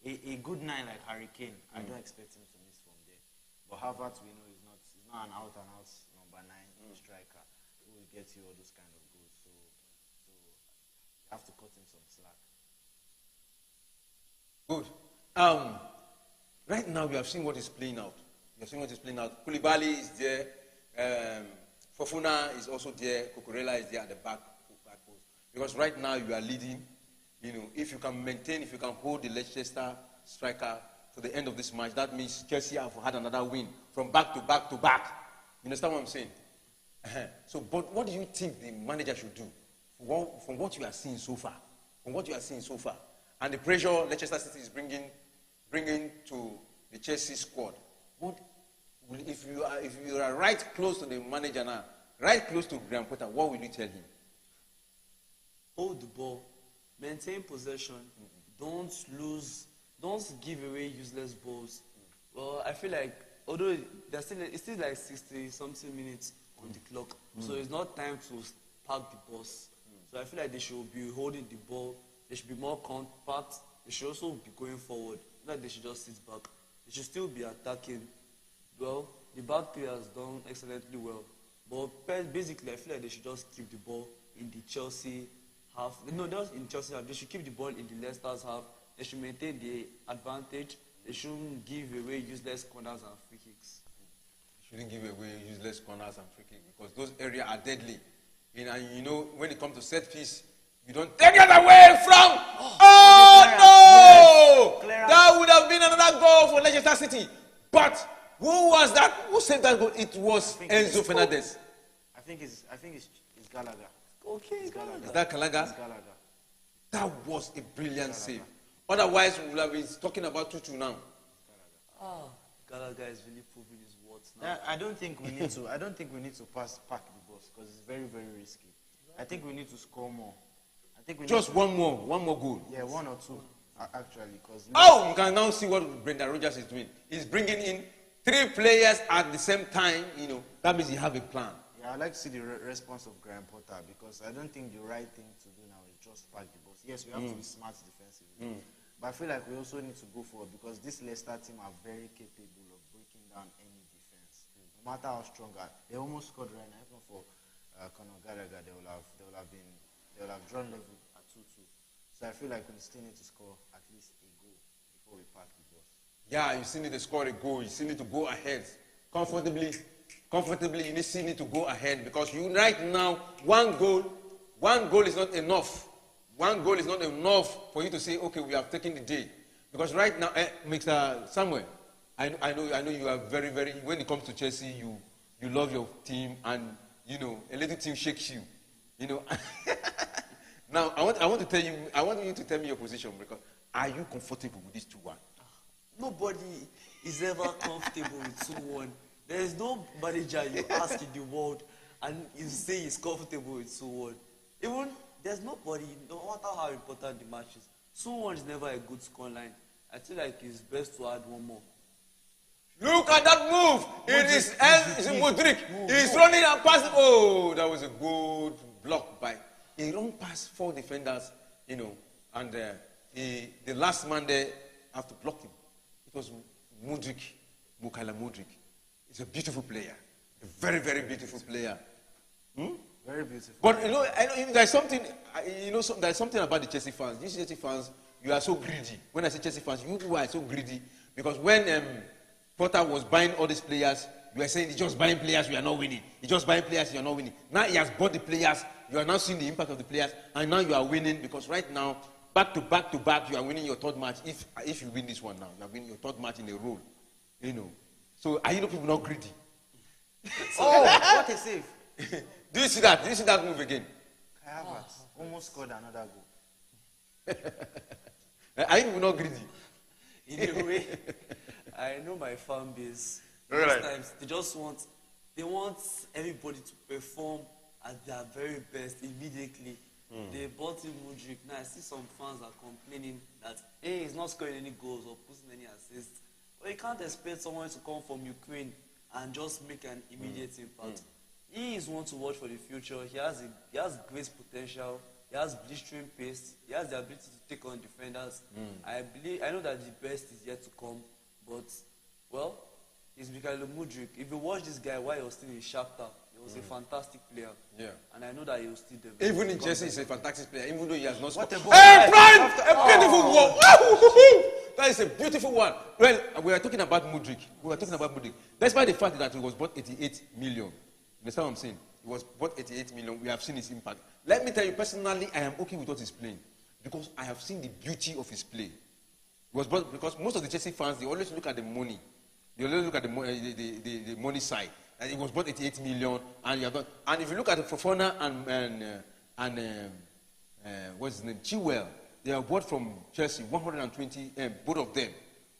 a good 9 like Harry Kane, I don't expect him to miss from there. But Havertz, we know, he's not an out and out number 9 striker who will get you all those kind of goals. So you have to cut him some slack. Good. Right now we have seen what is playing out. Koulibaly is there. Fofana is also there. Cucurella is there at the back post. Because right now you are leading. If you can hold the Leicester striker to the end of this match, that means Chelsea have had another win from back to back to back. You understand what I'm saying? So, but what do you think the manager should do from what you are seeing so far? And the pressure Leicester City is bringing to the Chelsea squad. If you are right close to the manager now, right close to Graham Potter, what will you tell him? Hold the ball, maintain possession, don't give away useless balls. Well, I feel like although it's still like 60-something minutes on the clock, so it's not time to park the bus. So I feel like they should be holding the ball. They should be more compact. They should also be going forward. Not that they should just sit back. They should still be attacking. Well, the back three has done excellently well. But basically, I feel like they should just keep the ball in the Chelsea half. No, not in Chelsea half. They should keep the ball in the Leicester's half. They should maintain the advantage. They shouldn't give away useless corners and free kicks. Shouldn't give away useless corners and free kicks because those areas are deadly. And when it comes to set piece, you don't take it away from. Oh Oh, that would have been another goal for Leicester City. But who was that? Who saved that goal? It was Enzo Fernandez. I think it's Gallagher. Okay, It's Gallagher. Is that Kalaga? It's Gallagher. That was a brilliant save. Otherwise, we would have been talking about 2-2 now. Gallagher is really proving his worth now. Yeah, I don't think we need to. I don't think we need to pack the bus because it's very, very risky. I think we need to score more. I think we Just need one more goal. yeah, 1 or 2 actually. Because Oh, you can now see what Brendan Rodgers is doing. He's bringing in 3 players at the same time. You know, that means he have a plan. yeah, I like to see the response of Graham Potter because I don't think the right thing to do now is just pack the bus. Yes, we have to be smart defensively, but I feel like we also need to go forward because this Leicester team are very capable of breaking down any defense, no matter how strong. They almost scored right now. Even for Conor Gallagher, they will have drawn level at 2-2. So I feel like we still need to score at least a goal before we pack the bus. Yeah, you still need to score a goal. You still need to go ahead comfortably. You still need to go ahead because you right now one goal is not enough. One goal is not enough for you to say, okay, we have taken the day. Because right now, Mr. Samuel, I know you are very, very. When it comes to Chelsea, you love your team, and you know a little team shakes you. You know. Now I want to tell you. I want you to tell me your position because are you comfortable with this 2-1? Nobody is ever comfortable with 2-1. There is no manager you ask in the world and you say he's comfortable with 2-1. Even there's nobody, no matter how important the match is, 2-1 is never a good scoreline. I feel like it's best to add one more. Look at that move! It is Modric. He's running and passing. Oh, that was a good block by. He run past 4 defenders, you know, and the last man there have to block him. It was Modric, Mukala Modric. He's a beautiful player, a very, very beautiful player. Very beautiful. But you know, I know there's something. There's something about the Chelsea fans. These Chelsea fans, you are so greedy. When I say Chelsea fans, you are so greedy because when Potter was buying all these players, you are saying he's just buying players, we are not winning. He's just buying players, you are not winning. Now he has bought the players, you are now seeing the impact of the players, and now you are winning because right now, back to back, you are winning your 3rd match. If you win this one now, you are winning your 3rd match in a row. You know. So are you people not greedy? Oh, what a save! Do you see that? Do you see that move again? Kai Havertz almost scored another goal. Are you people not greedy? In a way, I know my fan base. Right. Most times they want everybody to perform at their very best immediately. They bought in Modric. Now I see some fans are complaining that he's not scoring any goals or putting any assists. But you can't expect someone to come from Ukraine and just make an immediate impact. He is one to watch for the future. He has great potential. He has blistering pace. He has the ability to take on defenders. I know that the best is yet to come, but well, it's Mikhailo Mudryk. If you watch this guy while he was still in Shakhtar, he was a fantastic player. Yeah. And I know that he will still develop. Even in Chelsea, he's a fantastic player, even though he has not scored. What a ball. Hey, Brian! A beautiful one! That is a beautiful one. Well, we are talking about Mudryk. Despite the fact that he was bought 88 million. You understand what I'm saying? He was bought 88 million. We have seen his impact. Let me tell you, personally, I am okay with what he's playing. Because I have seen the beauty of his play. He was bought, because most of the Chelsea fans, they always look at the money. They always look at the money side. And it was bought 88 million. And if you look at the Fofana and what's his name? Chilwell, they are bought from Chelsea, 120 M, both of them.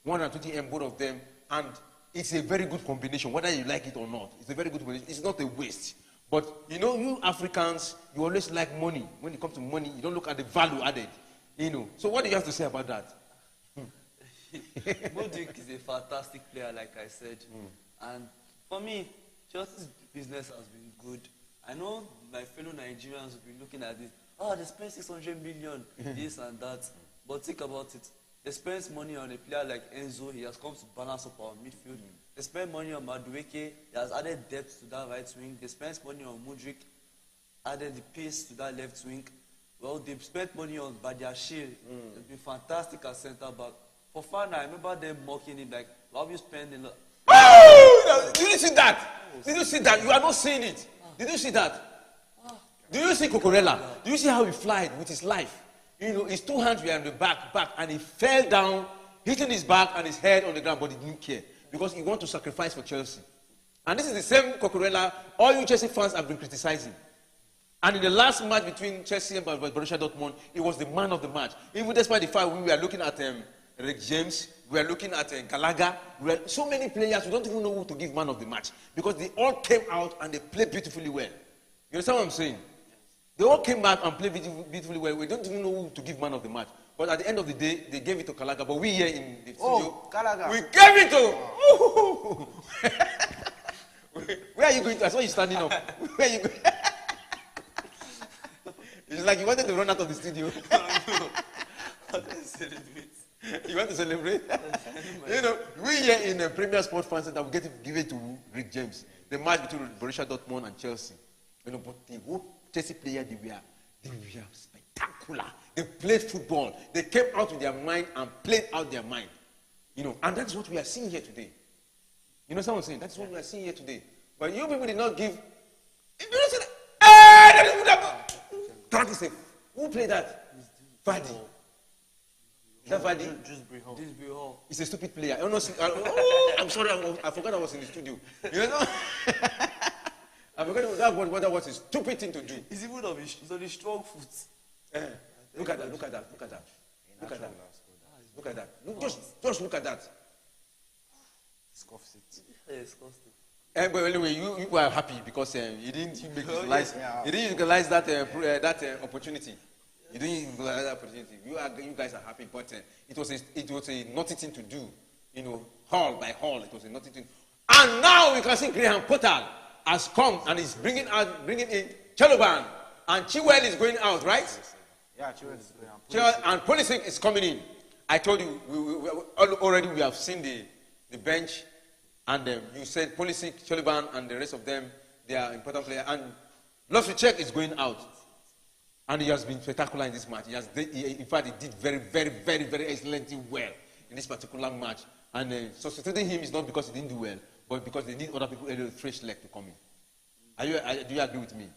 120 M, both of them. And it's a very good combination, whether you like it or not. It's a very good combination. It's not a waste. But, you know, you Africans, you always like money. When it comes to money, you don't look at the value added. You know. So what do you have to say about that? Modric is a fantastic player, like I said. And for me, Chelsea's business has been good. I know my fellow Nigerians will be looking at this. Oh, they spent 600 million, this and that. But think about it. They spent money on a player like Enzo. He has come to balance up our midfield. They spent money on Madueke. He has added depth to that right wing. They spent money on Mudryk, added the pace to that left wing. Well, they spent money on Badiashile. It's been fantastic at centre back. For fun, I remember them mocking him like, why have you spent a lot? Oh! Did you see that? Did you see that? You are not seeing it. Did you see that? Do you see Cocorella? Do you see how he flied with his life? His two hands were on the back, and he fell down, hitting his back and his head on the ground, but he didn't care because he wanted to sacrifice for Chelsea. And this is the same Cucurella all you Chelsea fans have been criticizing. And in the last match between Chelsea and Borussia Dortmund, he was the man of the match. Even despite the fact we were looking at Rick James, we were looking at Gallagher, so many players, we don't even know who to give man of the match. Because they all came out and they played beautifully well. You understand what I'm saying? They all came back and played beautifully well. We don't even know who to give man of the match. But at the end of the day, they gave it to Gallagher. But we here in the studio, Gallagher. we gave it to... Where are you going to? I saw you standing up. Where are you going? It's like you wanted to run out of the studio. You want to celebrate? We here in the Premier Sports Fan Center, we get to give it to Rick James. The match between Borussia Dortmund and Chelsea. But the whole Chelsea player, they were spectacular. They played football. They came out with their mind and played out their mind. And that's what we are seeing here today. You know what I'm saying? That's what we are seeing here today. But you people did not give. You don't say that. That is who played that? Vardy. Is that Vardy? Just Hall. He's a stupid player. I'm sorry, I forgot I was in the studio. I forgot what that was a stupid thing to do. He's even on his strong foot. Look at that. Look at that. Just look at that. Scuffs it. Yeah, scuffs it. But anyway, you were happy because you didn't utilize that opportunity. You didn't utilize that opportunity. You guys are happy, but it was a naughty thing to do. Hall by hall, it was a naughty thing. And now we can see Graham Potter has come and is bringing in Chaloban, and Chilwell is going out, right? Yeah, Chilwell is going out. And Pulisic is coming in. I told you already we have seen the bench. And you said Pulisic, Chaloban, and the rest of them, they are important players. And Loftus-Cheek is going out. And he has been spectacular in this match. In fact, he did very, very, very, very excellently well in this particular match. And substituting him is not because he didn't do well, but because they need other people, a fresh leg to come in. Do you agree with me?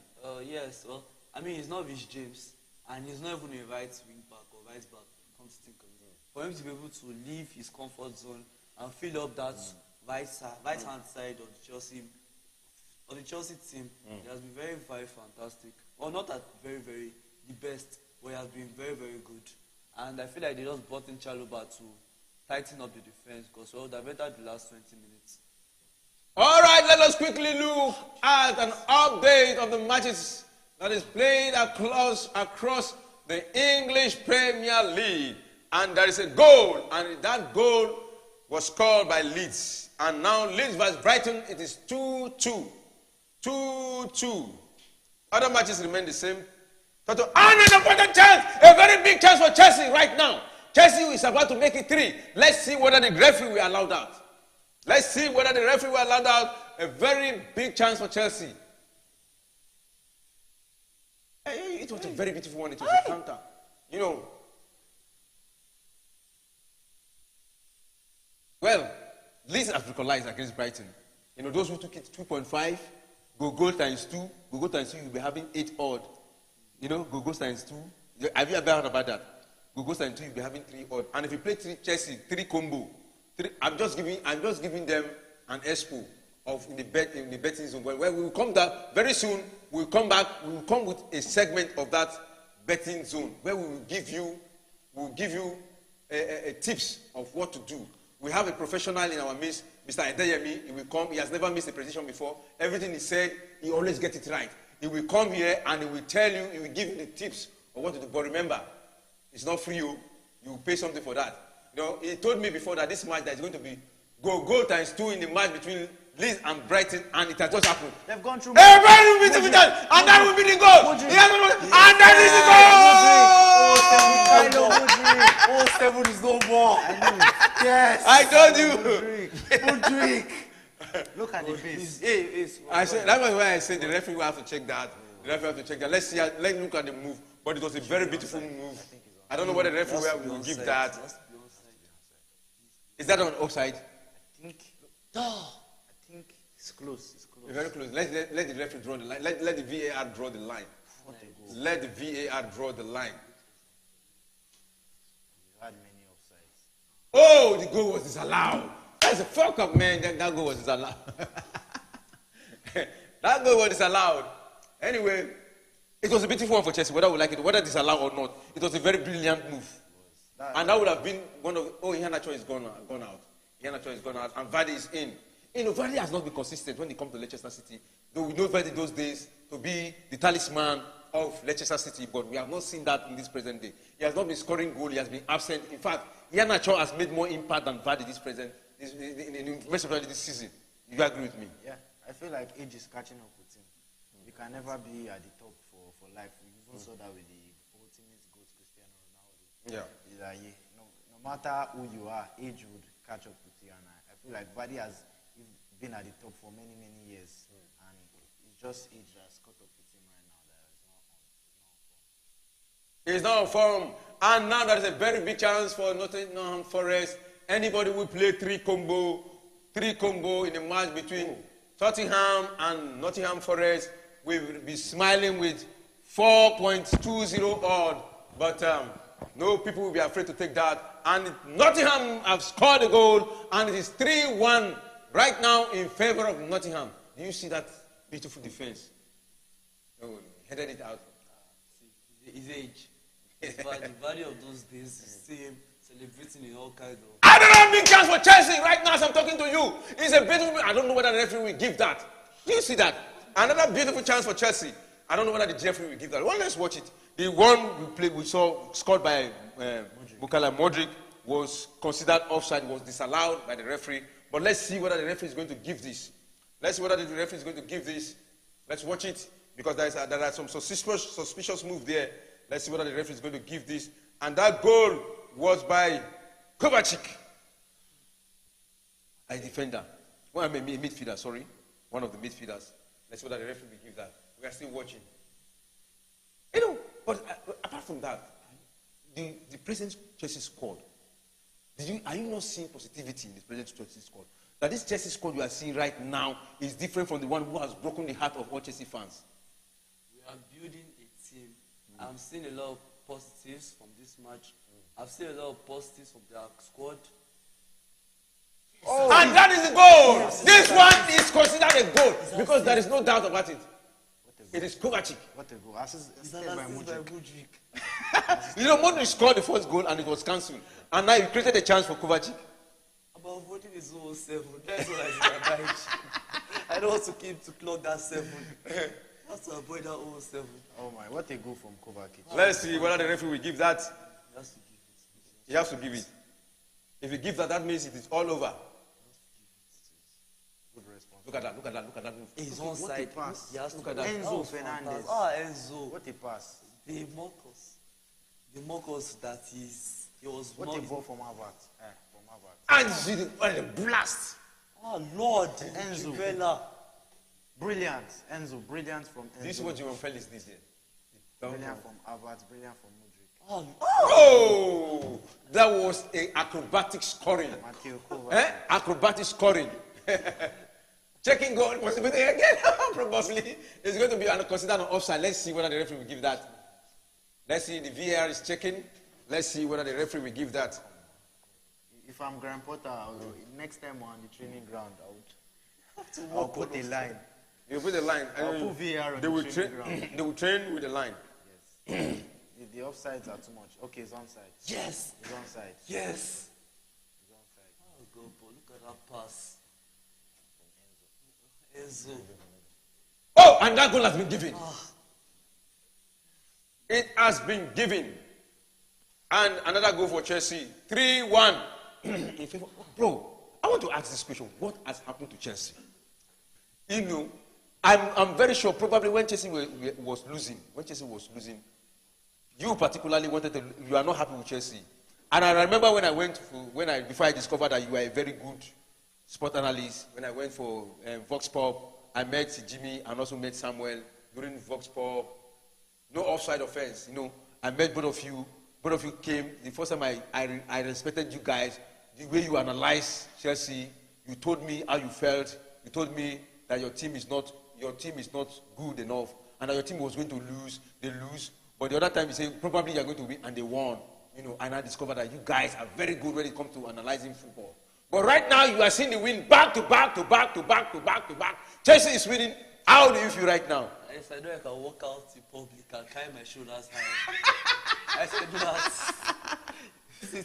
Yes. Well, I mean, he's not Rich James, and he's not even a right wing back or right back. Come to think of it. For him to be able to leave his comfort zone and fill up that right hand side of the Chelsea team, he has been very, very fantastic. Well, not at very, very the best, but he has been very, very good. And I feel like they just brought in Chalobah to tighten up the defense because they've entered the last 20 minutes. All right, let us quickly look at an update of the matches that is played across the English Premier League. And there is a goal, and that goal was scored by Leeds. And now Leeds vs Brighton, it is 2-2. 2-2. Other matches remain the same. And an important chance, a very big chance for Chelsea right now. Chelsea is about to make it 3. Let's see whether the referee will allow that. Let's see whether the referee will allow that. A very big chance for Chelsea. It was a very beautiful one. It was a counter. Well, Leeds have equalized against Brighton. Those who took it 2.5, go times 2. Go times 2, you'll be having 8 odd. Go times 2. Have you ever heard about that? Go times 2, you'll be having 3 odd. And if you play Chelsea, 3 combo. I'm just giving them an expo in the betting zone. Where we will come back very soon. We'll come with a segment of that betting zone where we will give you tips of what to do. We have a professional in our midst, Mr. Edeyemi. He will come. He has never missed a prediction before. Everything he said, he always gets it right. He will come here and he will tell you, he will give you the tips of what to do. But remember, it's not free. You will pay something for that. He told me before that this match that is going to be goal times 2 in the match between Leeds and Brighton, and it has just happened. They've gone through. And that will be the goal. And that is the goal. 7 is no more. Yes. I told you. Mudryk. Look at the face. I said that was why I said the referee will have to check that. Let's see. Let's look at the move. But it was a very beautiful move. I don't know whether the referee will give that. Is that on offside? I think it's close. It's close. Very close. Let the referee draw the line. Let the VAR draw the line. Let the VAR draw the line. had many offsides. Oh, the goal was disallowed. That's a fuck up, man. That goal was disallowed. That goal was disallowed. Anyway, it was a beautiful one for Chelsea, whether we like it, whether disallowed or not. It was a very brilliant move. And that would have been one of, Iheanacho is gone out. Iheanacho is gone out, and Vardy is in. You know, Vardy has not been consistent when it comes to Leicester City. Though we know Vardy those days to be the talisman of Leicester City, but we have not seen that in this present day. He has not been scoring goal, he has been absent. In fact, Iheanacho has made more impact than Vardy this season. You agree with me? Yeah, I feel like age is catching up with him. You can never be at the top for life. We even saw that with the ultimate GOAT Cristiano Ronaldo. Yeah. No matter who you are, age would catch up with you. And I feel like Vardy has been at the top for many, many years. And it's just age that's caught up with him right now. That He's not on form. And now there is a very big chance for Nottingham Forest. Anybody will play three combo in the match between Tottenham and Nottingham Forest will be smiling with 4.20 odd. But no people will be afraid to take that. And Nottingham have scored a goal, and it is 3-1 right now in favor of Nottingham. Do you see that beautiful defense? Oh, headed it out. His age. The value of those days, you see him celebrating in all kinds of... Another big chance for Chelsea right now as I'm talking to you. It's a beautiful... I don't know whether the referee will give that. Do you see that? Another beautiful chance for Chelsea. I don't know whether the referee will give that. Well, let's watch it. The one we saw scored by Bukayo Modric was considered offside, was disallowed by the referee. But let's see whether the referee is going to give this. Let's see whether the referee is going to give this. Let's watch it because there are some suspicious move there. Let's see whether the referee is going to give this. And that goal was by Kovacic, a defender. Well, I mean, a midfielder, sorry. One of the midfielders. Let's see whether the referee will give that. We are still watching. You know, but apart from that, the present Chelsea squad, are you not seeing positivity in the present Chelsea squad? That this Chelsea squad you are seeing right now is different from the one who has broken the heart of all Chelsea fans. We are building a team. I'm seeing a lot of positives from this match. I've seen a lot of positives from their squad. Oh, and that is the goal. This one is considered a goal because there is no doubt about it. It is Kovacic. What a goal. Assisted by Modric. You know, Modric scored the first goal and it was cancelled. And now he created a chance for Kovacic. About avoiding his 0-7. That's what I said about it. I don't want to keep to clock that 7. Just to avoid that 0-7. Oh my, what a goal from Kovacic. Let's see whether the referee will give that. He has to give it. If he gives that, that means it is all over. Good response. Look at that move. He's on side. Look at that. Enzo Fernandez. Enzo. What a pass. They mock us that he was what not... a ball from Havertz. From Havertz. And see the blast. Oh, Lord. Enzo. Bella. Brilliant. Enzo. Brilliant from Enzo. This is what Jerome Felix did here. Brilliant from Havertz. Brilliant from Modric. Oh, that was an acrobatic scoring. Acrobatic scoring. Checking goal possibility again. Probably it's going to be considered an offside. Let's see whether the referee will give that. Let's see, the VAR is checking. Let's see whether the referee will give that. If I'm Graham Potter, next time on the training ground, I'll put a line. You put a line. I'll put VAR on they the will training ground. They will train with a line. Yes. If the offsides are too much. Okay, it's onside. Yes. It's onside. Yes. It's onside. Oh, God, but look at that pass. Enzo. Oh, and that goal has been given. It has been given. And another goal for Chelsea. 3-1. In favor. Bro, I want to ask this question. What has happened to Chelsea? You know, I'm very sure probably when Chelsea was losing, you particularly you are not happy with Chelsea. And I remember before I discovered that you were a very good sport analyst, when I went for Vox Pop, I met Jimmy and also met Samuel during Vox Pop. No offside offense, you know. I met both of you. Both of you came. The first time I respected you guys, the way you analyzed Chelsea, you told me how you felt. You told me that your team is not good enough, and that your team was going to lose. They lose. But the other time you say probably you are going to win, and they won. and I discovered that you guys are very good when it comes to analyzing football. But right now, you are seeing the win back to back to back to back to back to back. Chelsea is winning. How do you feel right now? If I know I can walk out in public and carry my shoulders high. I said that. See,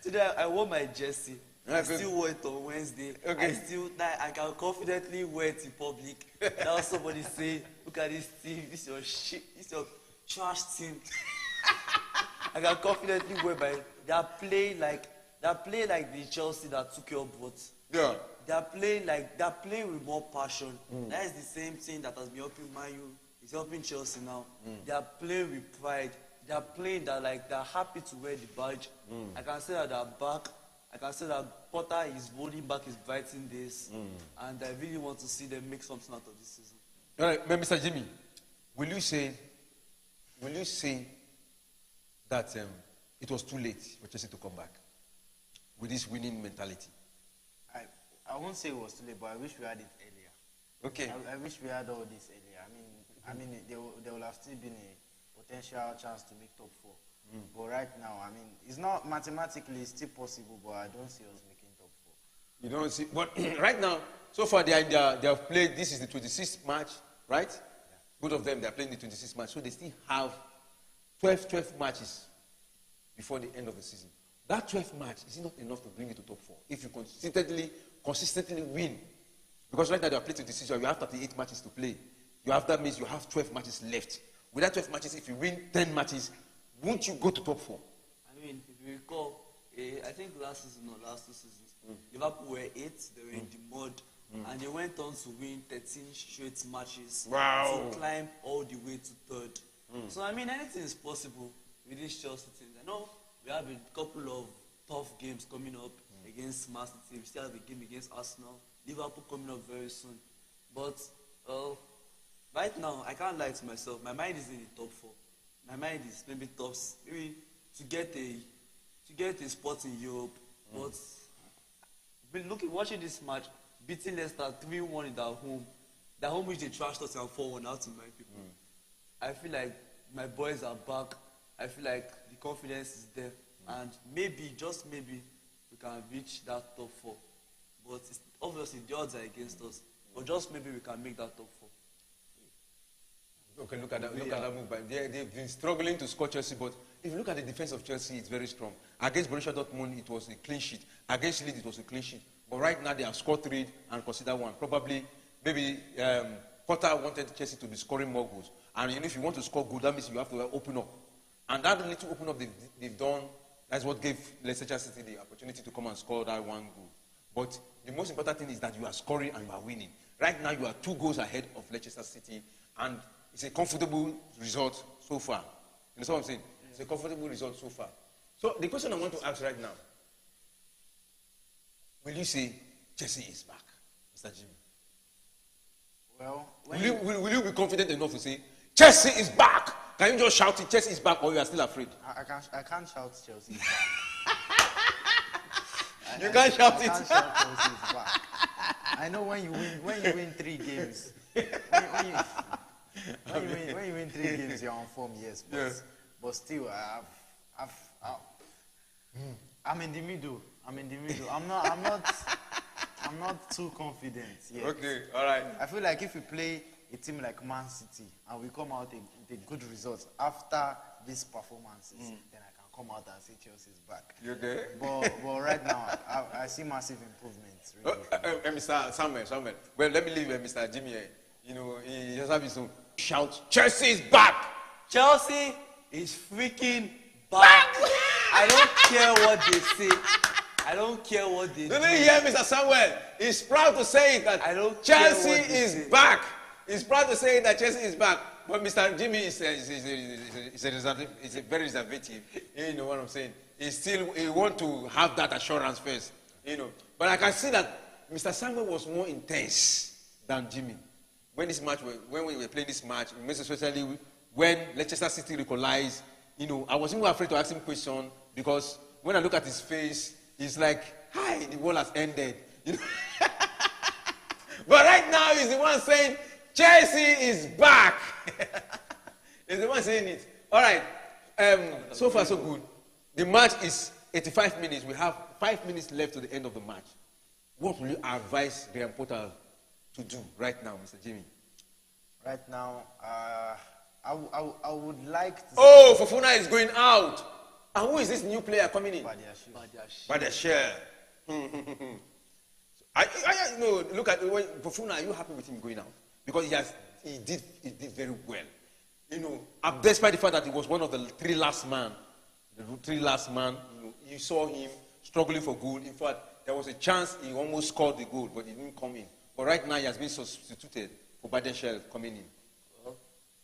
today I wore my jersey. I still wore it on Wednesday. Okay. I can confidently wear it in public. Now somebody say, look at this team, this is your shit, this is your trash team. I can confidently wear my. They are playing like the Chelsea that took your vote. Yeah. They are playing with more passion. That is the same thing that has been helping Man U. It's helping Chelsea now. They are playing with pride. They are playing they're happy to wear the badge. I can say that they're back. I can say that Potter is holding back his Brighton days, and I really want to see them make something out of this season. All right, but Mr. Jimmy, will you say that it was too late for Chelsea to come back with this winning mentality? I won't say it was too late, but I wish we had it earlier. Okay. I wish we had all this earlier. I mean, there will have still been a potential chance to make top 4. But right now, it's not mathematically, it's still possible, but I don't see us making top 4. You don't see, but right now, so far they have played. This is the 26th match, right? Yeah. Both of them, they are playing the 26th match, so they still have 12 matches before the end of the season. That 12th match is not enough to bring you to top 4 if you consistently win. Because right now they are playing 26, you have 38 matches to play. That means you have 12 matches left. With that 12 matches, if you win 10 matches, won't you go to top 4? If you recall, I think last season or last 2 seasons, Liverpool were 8, they were in the mud, and they went on to win 13 straight matches to climb all the way to 3rd. So anything is possible with this Chelsea team. I know we have a couple of tough games coming up against Man City. We still have a game against Arsenal. Liverpool coming up very soon. But right now, I can't lie to myself. My mind is in the top 4. My mind is maybe to get a spot in Europe. But watching this match, beating Leicester 3-1 in their home which they trashed us and 4-1 out in my people. I feel like my boys are back. I feel like the confidence is there, and maybe, just maybe, we can reach that top 4. But obviously the odds are against us. But just maybe we can make that top 4. Okay, look at that move. They've been struggling to score Chelsea, but if you look at the defense of Chelsea, it's very strong. Against Borussia Dortmund, it was a clean sheet. Against Leeds, it was a clean sheet. But right now, they have scored 3 and consider 1. Probably, maybe Potter wanted Chelsea to be scoring more goals. And if you want to score goals, that means you have to open up. And that little open up they've done, that's what gave Leicester City the opportunity to come and score that 1 goal. But the most important thing is that you are scoring and you are winning. Right now, you are 2 goals ahead of Leicester City, and it's a comfortable result so far. You know what I'm saying? It's a comfortable result so far. So the question I want to ask right now, will you say Chelsea is back, Mr. Jimmy? Well, will you be confident enough to say Chelsea is back? Can you just shout it, Chelsea is back, or you are still afraid? I can't shout Chelsea is back. You can't shout it. I can't shout Chelsea is back. I know when you win 3 games, when you win 3 games, you're on form, yes. But still, I'm in the middle. I'm not too confident yet. Okay, all right. I feel like if we play a team like Man City and we come out with a good result after these performances, then I can come out and say Chelsea is back. You okay? But right now, I see massive improvements. Really. Mr. Samuel. Well, let me leave Mr. Jimmy here. He just have his own shout. Chelsea is back. Chelsea is freaking back. I don't care what they say. I don't care what they do. Didn't you hear Mr. Samuel? He's proud to say that Chelsea is back. He's proud to say that Chelsea is back. But Mr. Jimmy is a very reservative. You know what I'm saying? He want to have that assurance first. But I can see that Mr. Samuel was more intense than Jimmy. When we were playing this match, most especially when Leicester City equalized, I was even afraid to ask him question because when I look at his face, he's like, "Hi, the world has ended." But right now, he's the one saying, "Chelsea is back." He's the one saying it. All right. So far, so good. The match is 85 minutes. We have 5 minutes left to the end of the match. What will you advise Graham Potter to do right now, Mr. Jimmy? Right now, I would like to. Oh, Fofana is going out. And who is this new player coming in? Badiashile. No, look at Fofana. Are you happy with him going out? Because he did very well. You know, despite the fact that he was one of the three last man, you saw him struggling for goal. In fact, there was a chance he almost scored the goal, but he didn't come in. But right now, he has been substituted for Badiashile coming in. Well,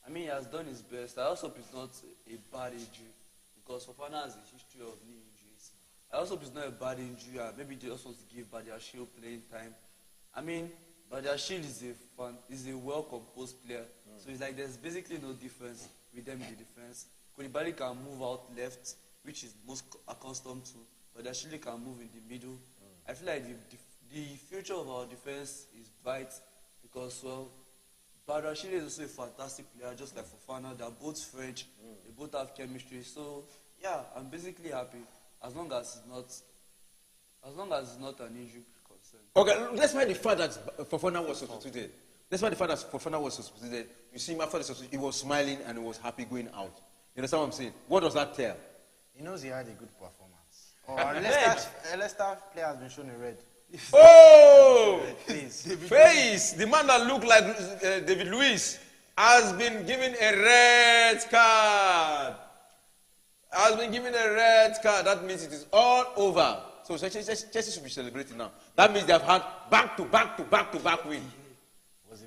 I mean, he has done his best. I also hope it's not a bad injury, because Fofana has a history of knee injuries. I also hope it's not a bad injury, and maybe they also want to give Badiashile playing time. I mean, Badiashile is a well-composed player, so it's like there's basically no difference with them in the defense. Koulibaly can move out left, which is most accustomed to, but Badiashile can move in the middle. I feel like the future of our defense is bright because, well, Badiashile is also a fantastic player, just like Fofana. They're both French, they both have chemistry. So, yeah, I'm basically happy as long as it's not an injury concern. Okay, despite the fact that Fofana was substituted, you see him after the substitution, he was smiling and he was happy going out. You understand what I'm saying? What does that tell? He knows he had a good performance. Leicester player has been shown a red. Oh! Face! The man that looked like David Luiz has been given a red card. That means it is all over. So Chelsea should be celebrating now. That means they have had back-to-back win.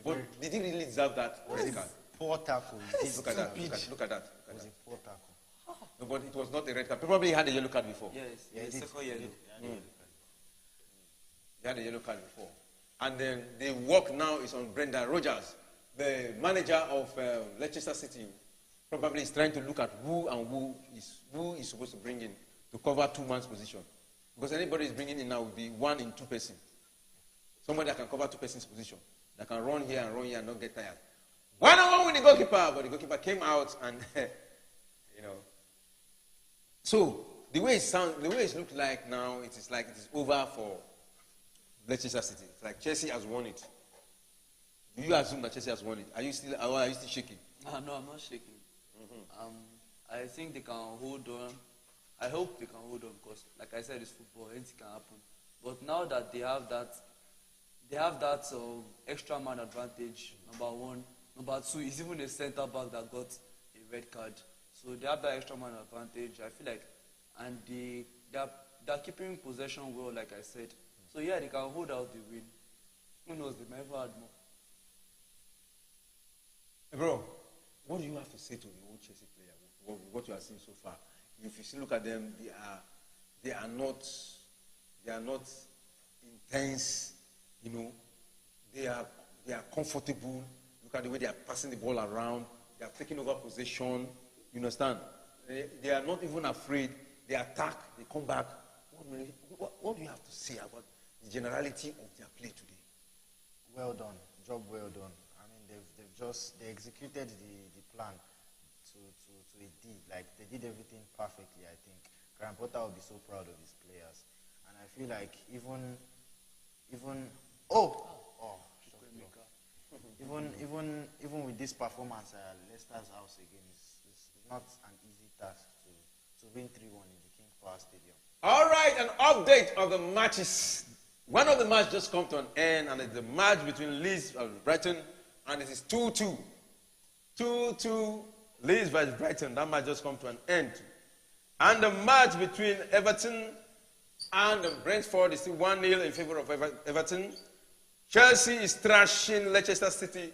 But did he really deserve that red card? Poor tackle. Look at that. Look at that. It was a poor tackle. No, but it was not a red card. Probably he had a yellow card before. Yes, second yellow. He had a yellow card before. And then the work now is on Brendan Rodgers, the manager of Leicester City. Probably is trying to look at who is supposed to bring in to cover two man's position. Because anybody is bringing in now will be 1 in 2 person. Somebody that can cover 2 persons position. That can run here and not get tired. 1-on-1 with the goalkeeper, but the goalkeeper came out and, you know. So, the way it looks like now, it is like it is over for Leicester City. It's like Chelsea has won it. Do you assume that Chelsea has won it? Are you still shaking? No, I'm not shaking. I think they can hold on. I hope they can hold on because, like I said, it's football. Anything can happen. But now that they have that extra man advantage. Number 1, number 2 is even a centre back that got a red card. So they have that extra man advantage. I feel like, and they're keeping possession well, like I said. So yeah, they can hold out the win. Who knows? They might have had more. Hey bro, what do you have to say to the old Chelsea player? What you are seeing so far? If you still look at them, they are not intense. You know, they are comfortable. Look at the way they are passing the ball around. They are taking over possession. You understand? They are not even afraid. They attack. They come back. What do you have to say about the generality of their play today? Well done. Job well done. I mean, they executed the plan to a D. Like, they did everything perfectly, I think. Graham Potter will be so proud of his players. And I feel like even with this performance at Leicester's house again, it's not an easy task to win 3-1 in the King Power Stadium. All right, an update of the matches. One of the matches just come to an end, and it's the match between Leeds and Brighton, and it is 2-2. 2-2, Leeds vs Brighton. That match just come to an end. And the match between Everton and Brentford is still 1-0 in favor of Everton. Chelsea is trashing Leicester City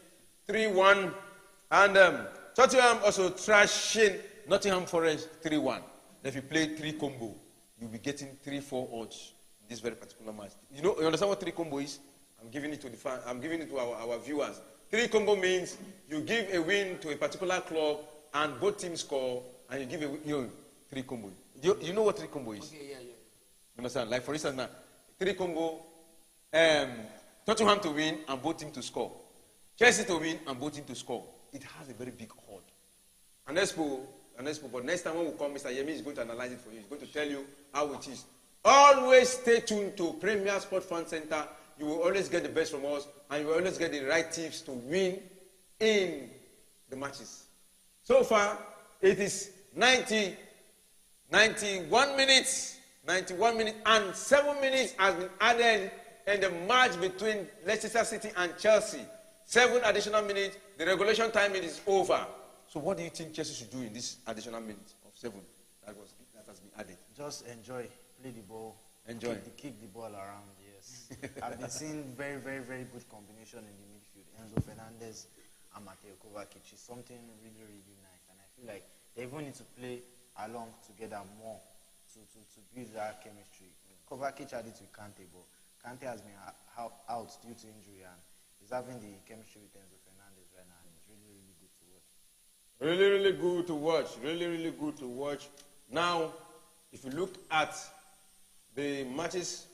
3-1. And Tottenham also trashing Nottingham Forest 3-1. If you play 3 combo, you'll be getting 3-4 odds in this very particular match. You understand what 3 combo is? I'm giving it to our viewers. 3 combo means you give a win to a particular club and both teams score, and you give a 3 combo. You know what 3 combo is? Okay, yeah. You understand? Like for instance now, 3 combo, Tottenham to win and both teams to score. Chelsea to win and both teams to score. It has a very big odd. And Expo, And but next time when we come, Mr. Yemi is going to analyze it for you. He's going to tell you how it is. Always stay tuned to Premier Sport Fan Center. You will always get the best from us, and you will always get the right tips to win in the matches. So far, it is 91 minutes, and 7 minutes has been added in the match between Leicester City and Chelsea. 7 additional minutes. The regulation time is over. So what do you think Chelsea should do in this additional minute of 7 that has been added? Just enjoy, play the ball, enjoy, kick the ball around. Yes, I've been seeing very, very, very good combination in the midfield. Enzo Fernandez and Mateo Kovacic is something really, really nice, and I feel like they even need to play along together more to build that chemistry. Kovacic had it with Kante, but Kante has been out due to injury, and he's having the chemistry with Enzo Fernandez right now, and it's really, really good to watch. Really, really good to watch. Really, really good to watch. Now, if you look at the matches,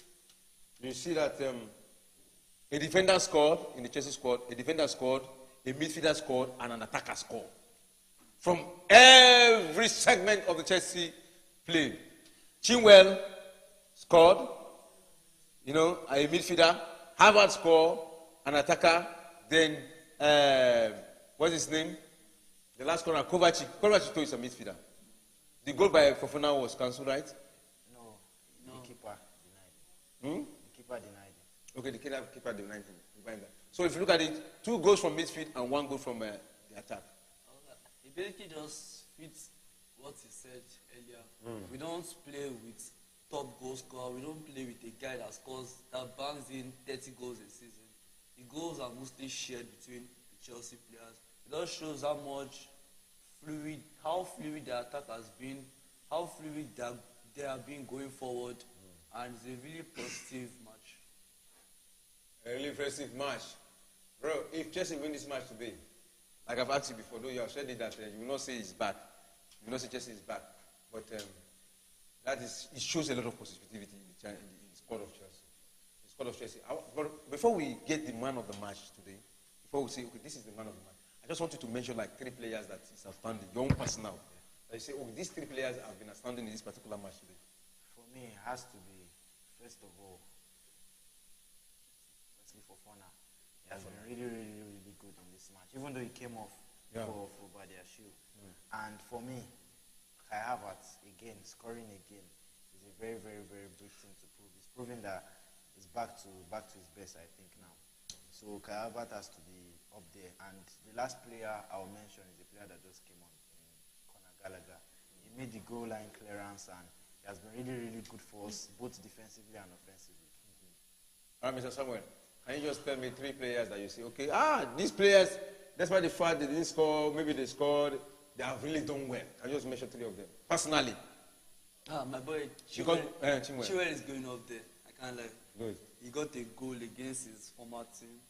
you see that a defender scored in the Chelsea squad, a defender scored, a midfielder scored, and an attacker scored. From every segment of the Chelsea play. Chilwell scored, a midfielder. Harvard scored, an attacker. Then, what's his name? The last corner, Kovacic. Kovacic is a midfielder. The goal by Fofana was cancelled, right? No, the keeper denied it. The keeper denied it. Okay, the keeper denied it. So if you look at it, 2 goals from midfield and 1 goal from the attack. It basically just fits what he said earlier. We don't play with top goal scorer. We don't play with a guy that bangs in 30 goals a season. The goals are mostly shared between the Chelsea players. It just shows how fluid the attack has been, how fluid they have been going forward, and it's a really positive match. A really impressive match. Bro, if Chelsea win this match today, like I've asked you before, though you have said it that you will not say it's back. You will not say Chelsea is back. But it shows a lot of positivity in the squad of Chelsea. The squad of Chelsea. But before we get the man of the match today, before we say, okay, this is the man of the match, I just want you to mention like 3 players that is outstanding, your own personal. That you say, oh, these 3 players have been outstanding in this particular match today. For me, it has to be, first of all, Fofana. He has been really, really, really good in this match, even though he came off for Badiashile. And for me, Kai Havertz, again, scoring again, is a very, very, very big thing to prove. He's proving that he's back to his best, I think, now. So Kai Havertz has to be up there. And the last player I'll mention is a player that just came on, Conor Gallagher. He made the goal line clearance, and he has been really, really good for us, both defensively and offensively. All right, Mr. Samuel, can you just tell me 3 players that you say, okay, these players, despite the fact they didn't score, maybe they scored, they have really done well. Can you just mention 3 of them, personally? My boy, Chilwell is going up there. I can't lie. Good. He got a goal against his former team.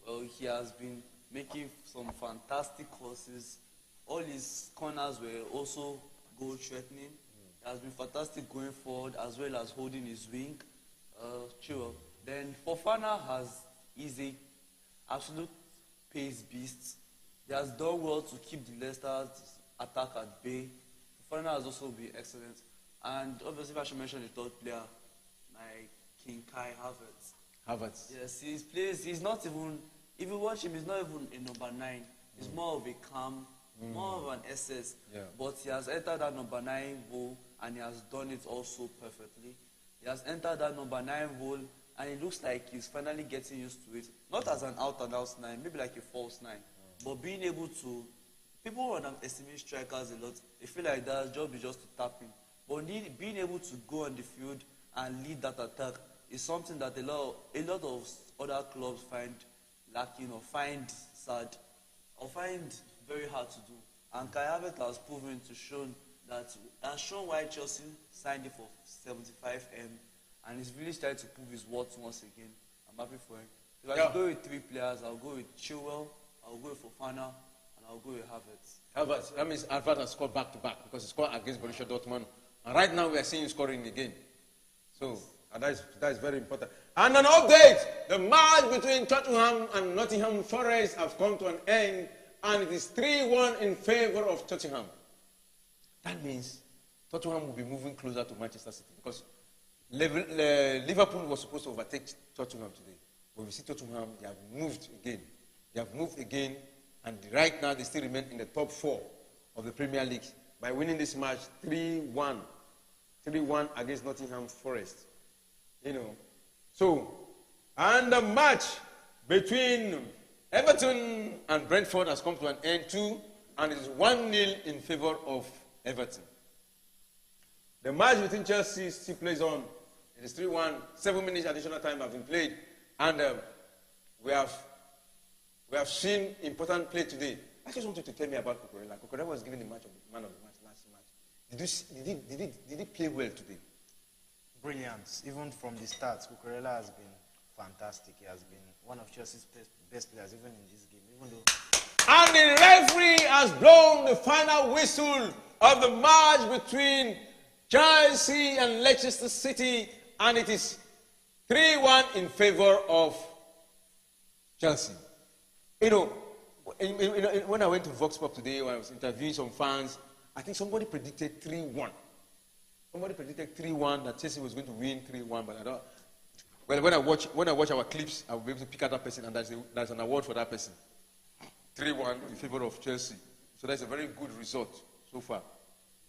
Well, he has been making some fantastic crosses. All his corners were also goal-threatening. He has been fantastic going forward as well as holding his wing. Chilwell. Then Fofana is a absolute pace beast. He has done well to keep the Leicester attack at bay. Fofana has also been excellent. And obviously, if I should mention the 3rd player, my King Kai Havertz. Yes, he's not even, if you watch him, he's not even a number 9. He's more of a calm, more of an SS. Yeah. But he has entered that number 9 role, and he has done it also perfectly. He has entered that number 9 role, and it looks like he's finally getting used to it. Not as an out-and-out 9, maybe like a false 9. But being able to, people underestimate strikers a lot. They feel like their job is just to tap in. But being able to go on the field and lead that attack is something that a lot of other clubs find lacking or find sad or find very hard to do. And Kai Havertz has proven has shown why Chelsea signed him for 75M, and he's really started to prove his worth once again. I'm happy for him. If I should go with 3 players, I'll go with Chilwell, I'll go with Fofana, and I'll go with Havertz. That means Havertz has scored back-to-back because he scored against Borussia Dortmund. And right now we are seeing him scoring again. So that is very important. And an update, the match between Tottenham and Nottingham Forest has come to an end, and it is 3-1 in favor of Tottenham. that means Tottenham will be moving closer to Manchester City because Liverpool was supposed to overtake Tottenham today. But we see Tottenham, they have moved again. They have moved again, and right now they still remain in the top 4 of the Premier League by winning this match 3-1. 3-1 against Nottingham Forest. You know. So, and the match between Everton and Brentford has come to an end too, and it is 1-0 in favor of Everton. The match between Chelsea still plays on. It is 3-1. 7 minutes additional time have been played, and we have seen important play today. I just want you to tell me about Cucurella. Cucurella was given the man of the match last match. Did he play well today? Brilliant. Even from the start, Cucurella has been fantastic. He has been one of Chelsea's best players, even in this game. Even though. And the referee has blown the final whistle of the match between Chelsea and Leicester City, and it is 3-1 in favor of Chelsea. You know, when I went to Vox Pop today, when I was interviewing some fans, I think somebody predicted 3-1. Somebody predicted 3-1, that Chelsea was going to win 3-1, but I don't. Well, when I watch our clips, I will be able to pick out that person, and there's an award for that person. 3-1 in favor of Chelsea. So that's a very good result so far.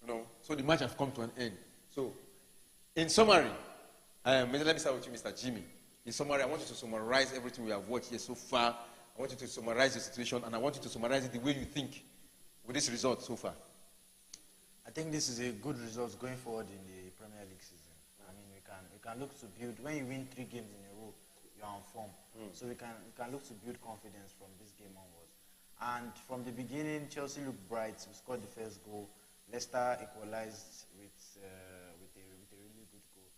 You know, so the match has come to an end. So, in summary, let me start with you, Mr. Jimmy. In summary, I want you to summarize everything we have watched here so far. I want you to summarize the situation, and I want you to summarize it the way you think with this result so far. I think this is a good result going forward in the Premier League season. I mean, we can look to build. When you win 3 games in a row, you are on form. So we can look to build confidence from this game onwards. And from the beginning, Chelsea looked bright. We scored the first goal. Leicester equalized with a really good goal.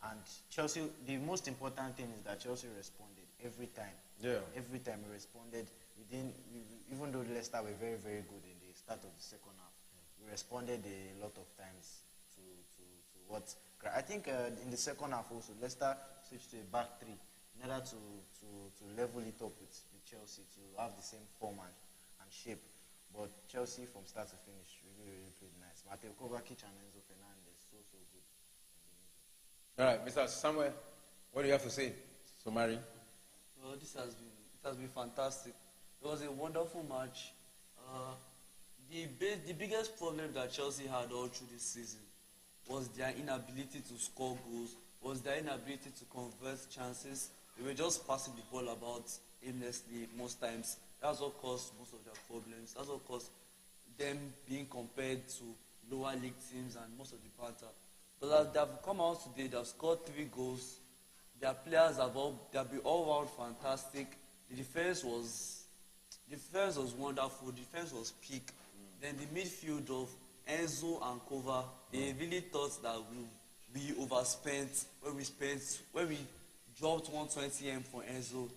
And Chelsea, the most important thing is that Chelsea responded every time. Yeah. Every time we responded. Even though Leicester were very, very good in the start of the second half, we responded a lot of times to what. I think in the second half also, Leicester switched to a back 3 in order to level it up with Chelsea, to have the same form and shape. But Chelsea, from start to finish, really played nice. Mateo Kovacic and Enzo Fernandez, so good. All right, Mr. Samuel, what do you have to say? Summary. Well, it has been fantastic. It was a wonderful match. The biggest problem that Chelsea had all through this season was their inability to score goals, was their inability to convert chances. They were just passing the ball about aimlessly most times. That's what caused most of their problems. That's what caused them being compared to lower league teams and most of the banter. But as they have come out today, they have scored 3 goals. Their players have been all round fantastic. The defense was wonderful. The defense was peak. Then the midfield of Enzo and Kova, they really thought that we overspent when we dropped 120M for Enzo.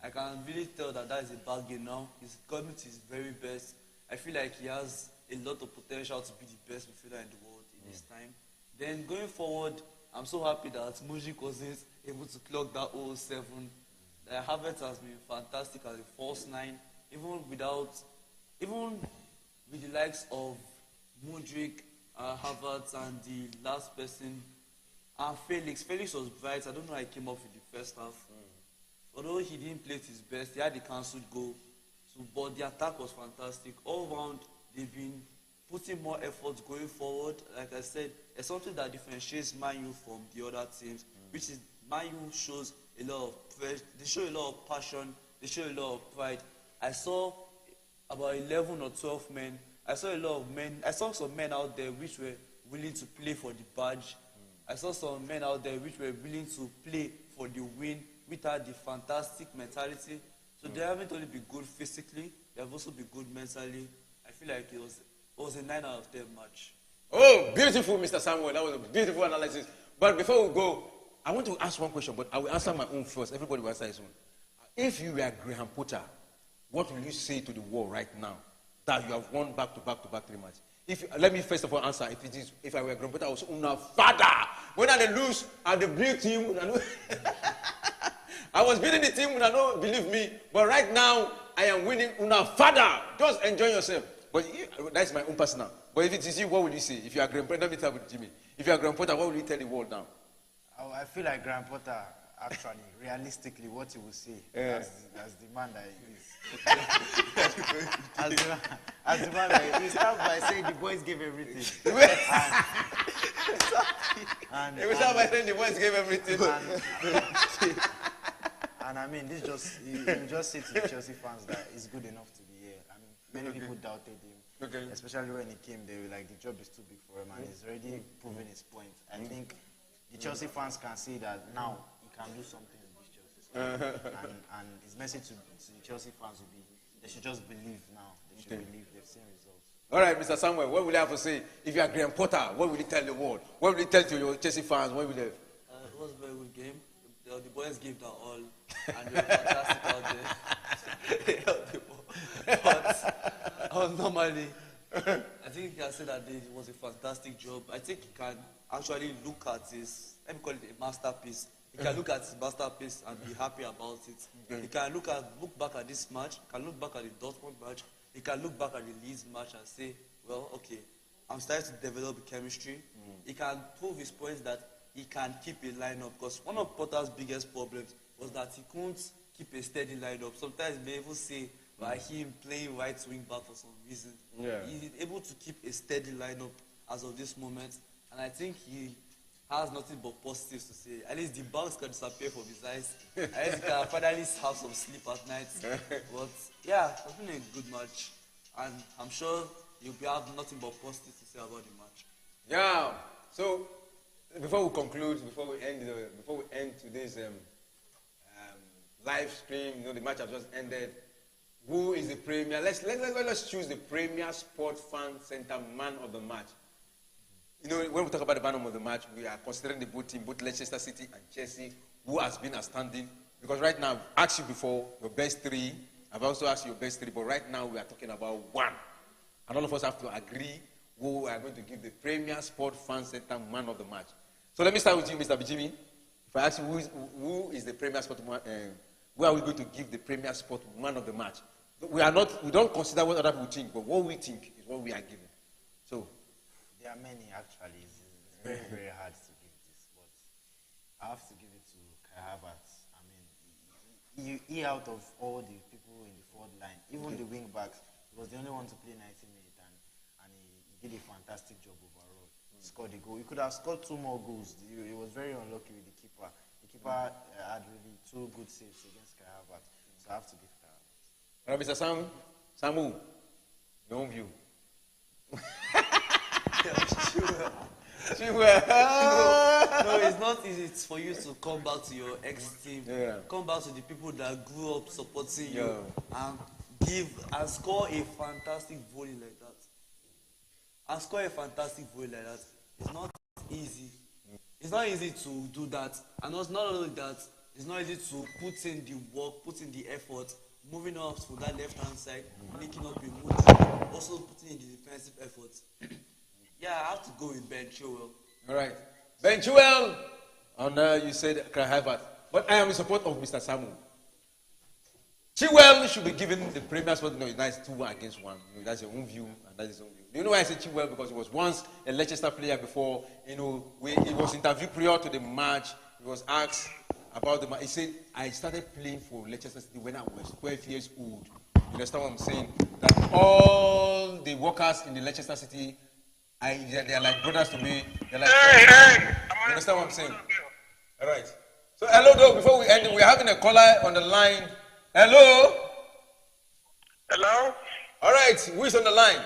I can really tell that is a bargain now. He's coming to his very best. I feel like he has a lot of potential to be the best midfielder in the world in his time. Then going forward, I'm so happy that Mujik wasn't able to clock that 0-7. Havertz has been fantastic as a false 9, even with the likes of Mudryk, Havertz, and the last person, and Felix. Felix was bright. I don't know how he came off in the first half. Although he didn't play his best, he had the cancelled goal. But the attack was fantastic. All round, they've been putting more effort going forward. Like I said, it's something that differentiates Man U from the other teams, which is Man U shows a lot of pressure. They show a lot of passion. They show a lot of pride. I saw about 11 or 12 men. I saw a lot of men. I saw some men out there which were willing to play for the badge. I saw some men out there which were willing to play for the win, which had the fantastic mentality. So they haven't only been good physically, they have also been good mentally. I feel like it was a 9 out of 10 match. Oh, beautiful, Mr. Samuel. That was a beautiful analysis. But before we go, I want to ask one question, but I will answer my own first. Everybody will answer his own. If you were Graham Potter, what will you say to the world right now that you have won back-to-back 3 matches? Let me first of all answer. If I were Graham Potter, I would say, "Una father." When they lose and the blue team, I was beating the team, believe me. But right now, I am winning. Una father. Just enjoy yourself. But that's my own personal. But if it is you, what will you say? If you are Graham Potter, let me tell you, Jimmy. If you are Graham Potter, what will you tell the world now? I feel like Graham Potter, actually, realistically, what he will say as the man that he is. as the man that he starts by saying the boys gave everything. and He starts by saying the boys gave everything. And I mean, this just, you just say to the Chelsea fans that it's good enough to be here. I mean, many people doubted him, especially when he came. They were like, the job is too big for him, and he's already proven his point. I think the Chelsea fans can see that now he can do something with this Chelsea squad. and his message to the Chelsea fans will be, they should just believe now. They should believe they've seen results. All right, Mr. Samuel, what will you have to say? If you are Graham Potter, what will you tell the world? What will you tell to your Chelsea fans? What will you? It was a very good game. The boys gave their all, and they were fantastic out there. They held the ball. But normally, I think you can say that it was a fantastic job. I think you can actually look at this, let me call it a masterpiece. You can look at his masterpiece and be happy about it. You can look back at this match, you can look back at the Dortmund match, you can look back at the Leeds match and say, well, okay, I'm starting to develop chemistry. He can prove his points that he can keep a lineup, because one of Potter's biggest problems was that he couldn't keep a steady lineup. Sometimes they even say by him playing right wing back for some reason. He's able to keep a steady lineup as of this moment, and I think he has nothing but positives to say. At least the bugs can disappear from his eyes. At least he can finally have some sleep at night. But yeah, it's been a good match, and I'm sure you'll have nothing but positives to say about the match. Yeah. So before we conclude, before we end today's live stream, the match has just ended. Who is the premier? Let's choose the Premier Sport Fan Center Man of the Match. When we talk about the man of the match, we are considering the both team, both Leicester City and Chelsea, who has been outstanding. Because right now, I've asked you before your best three. I've also asked you your best three, but right now we are talking about one, and all of us have to agree who are going to give the Premier Sport Fan Center Man of the Match. So let me start with you, Mr. Bijimi. If I ask you who is the Premier Sport Man, who are we going to give the Premier Sport Man of the Match? We don't consider what other people think, but what we think is what we are giving. So there are many actually. It's very, very hard to give this, but I have to give it to Kai Havertz. I mean, he out of all the people in the forward line, even the wing backs, he was the only one to play 90 minutes, and he did a fantastic job overall. Scored a goal. He could have scored 2 more goals. He was very unlucky with the keeper. The keeper had really 2 good saves against Kai Havertz, so I have to give Kai Havertz. All right, Mr. Samu, your own view. No, it's not easy for you to come back to your ex-team, come back to the people that grew up supporting you, and score a fantastic volley like that. It's not easy. It's not easy to do that. And it's not only that, it's not easy to put in the work, put in the effort, moving up to that left-hand side, making up a move, also putting in the defensive efforts. Yeah, I have to go with Ben Chilwell. All right. Ben Chilwell, and you said Kai Havertz. But I am in support of Mr. Samu. Chilwell should be given the Premier Sport. No, it's 2-1 against 1. That's your own view, and that's his own view. Do you know why I say Chilwell? Because he was once a Leicester player before. He was interviewed prior to the match. He was asked about the match. He said, I started playing for Leicester City when I was 12 years old. You understand what I'm saying? That all the workers in the Leicester City, they are like brothers to me. They're like you understand what I'm saying? All right. So hello, though. Before we end, we're having a caller on the line. Hello. Hello. All right. Who is on the line?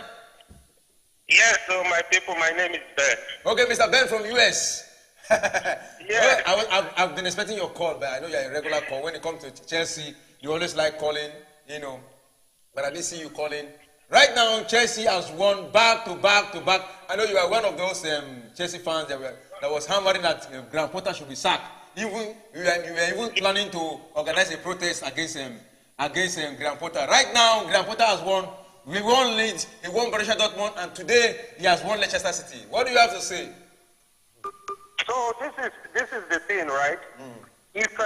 Yes. So my people, my name is Ben. Okay, Mr. Ben from US. Yeah. Well, I've been expecting your call, but I know you're a regular call. When it comes to Chelsea, you always like calling, But I didn't see you calling. Right now, Chelsea has won back to back to back. I know you are one of those Chelsea fans that was hammering that Graham Potter should be sacked. You were even planning to organize a protest against Graham Potter. Right now, Graham Potter has won. We won Leeds, he won Borussia Dortmund, and today he has won Leicester City. What do you have to say? So this is the thing, right? If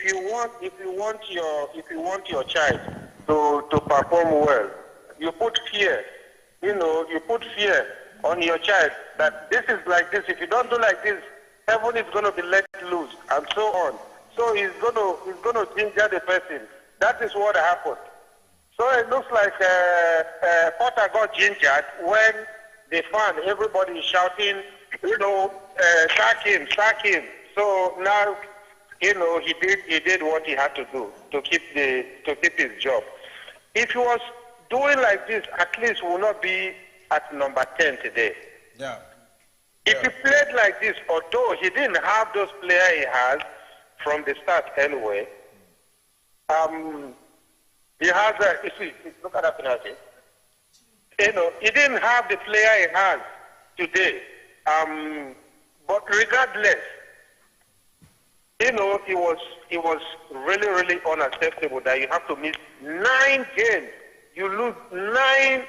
you want your child to perform well, you put fear. You put fear on your child that this is like this. If you don't do like this, heaven is going to be let loose, and so on. So he's going to ginger the person. That is what happened. So it looks like Potter got gingered when the fan, everybody is shouting, sack him, sack him. So now, he did what he had to do to keep his job. If he was doing like this, at least we will not be at number 10 today. Yeah. If he played like this, although he didn't have those players he has from the start anyway, he has look at that penalty. He didn't have the player he has today. But regardless, it was really, really unacceptable that you have to miss 9 games. You lose 9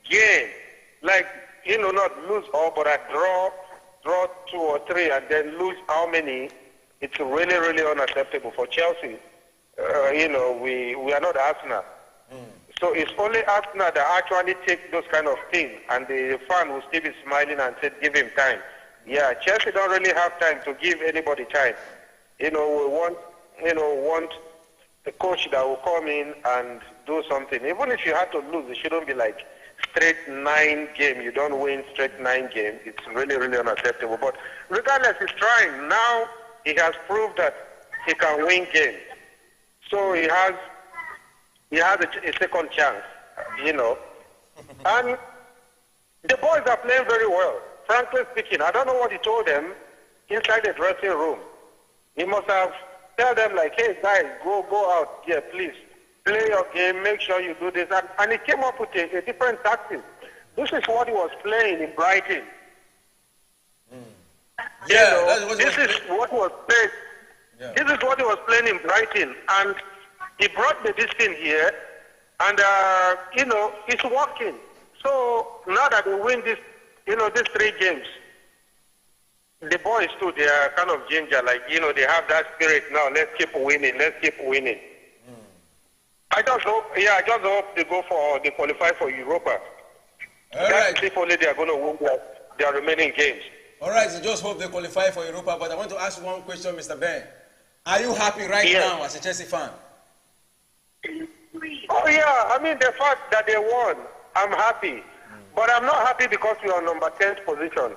games. Like, not lose all, but draw 2 or 3 and then lose how many? It's really, really unacceptable for Chelsea. We are not Arsenal. So it's only Arsenal that actually take those kind of things, and the fan will still be smiling and say, give him time. Yeah, Chelsea don't really have time to give anybody time. We want a coach that will come in and do something. Even if you had to lose, it shouldn't be like straight 9 games. You don't win straight 9 games. It's really, really unacceptable. But regardless, he's trying. Now he has proved that he can win games. So he has a second chance, And the boys are playing very well. Frankly speaking, I don't know what he told them inside the dressing room. He must have tell them like, hey guys, go out here, please. Play your game, make sure you do this. And he came up with a different tactic. This is what he was playing in Brighton. Yeah, this is what was played. Yeah. This is what he was playing in Brighton, and he brought the distance here, and it's working. So now that we win this, these 3 games, the boys too, they are kind of ginger, like they have that spirit. Now let's keep winning. I just hope they they qualify for Europa. That's if only they are going to win their remaining games. All right, so just hope they qualify for Europa. But I want to ask one question, Mr. Ben. Are you happy right now as a Chelsea fan? Oh yeah, I mean the fact that they won, I'm happy. But I'm not happy because we are on number 10th position.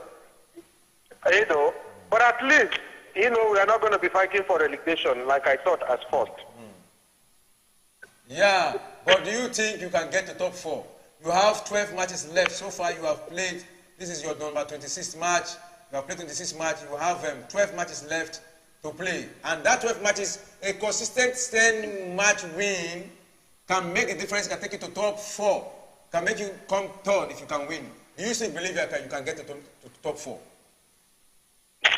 But at least, we are not going to be fighting for relegation like I thought as first. Yeah, but do you think you can get to top 4? You have 12 matches left. So far you have played, this is your number 26th match. You have played 26 matches. You have 12 matches left to play. And that 12 matches, a consistent 10-match win can make a difference, can take you to top 4, can make you come third if you can win. Do you still believe you can get to top 4?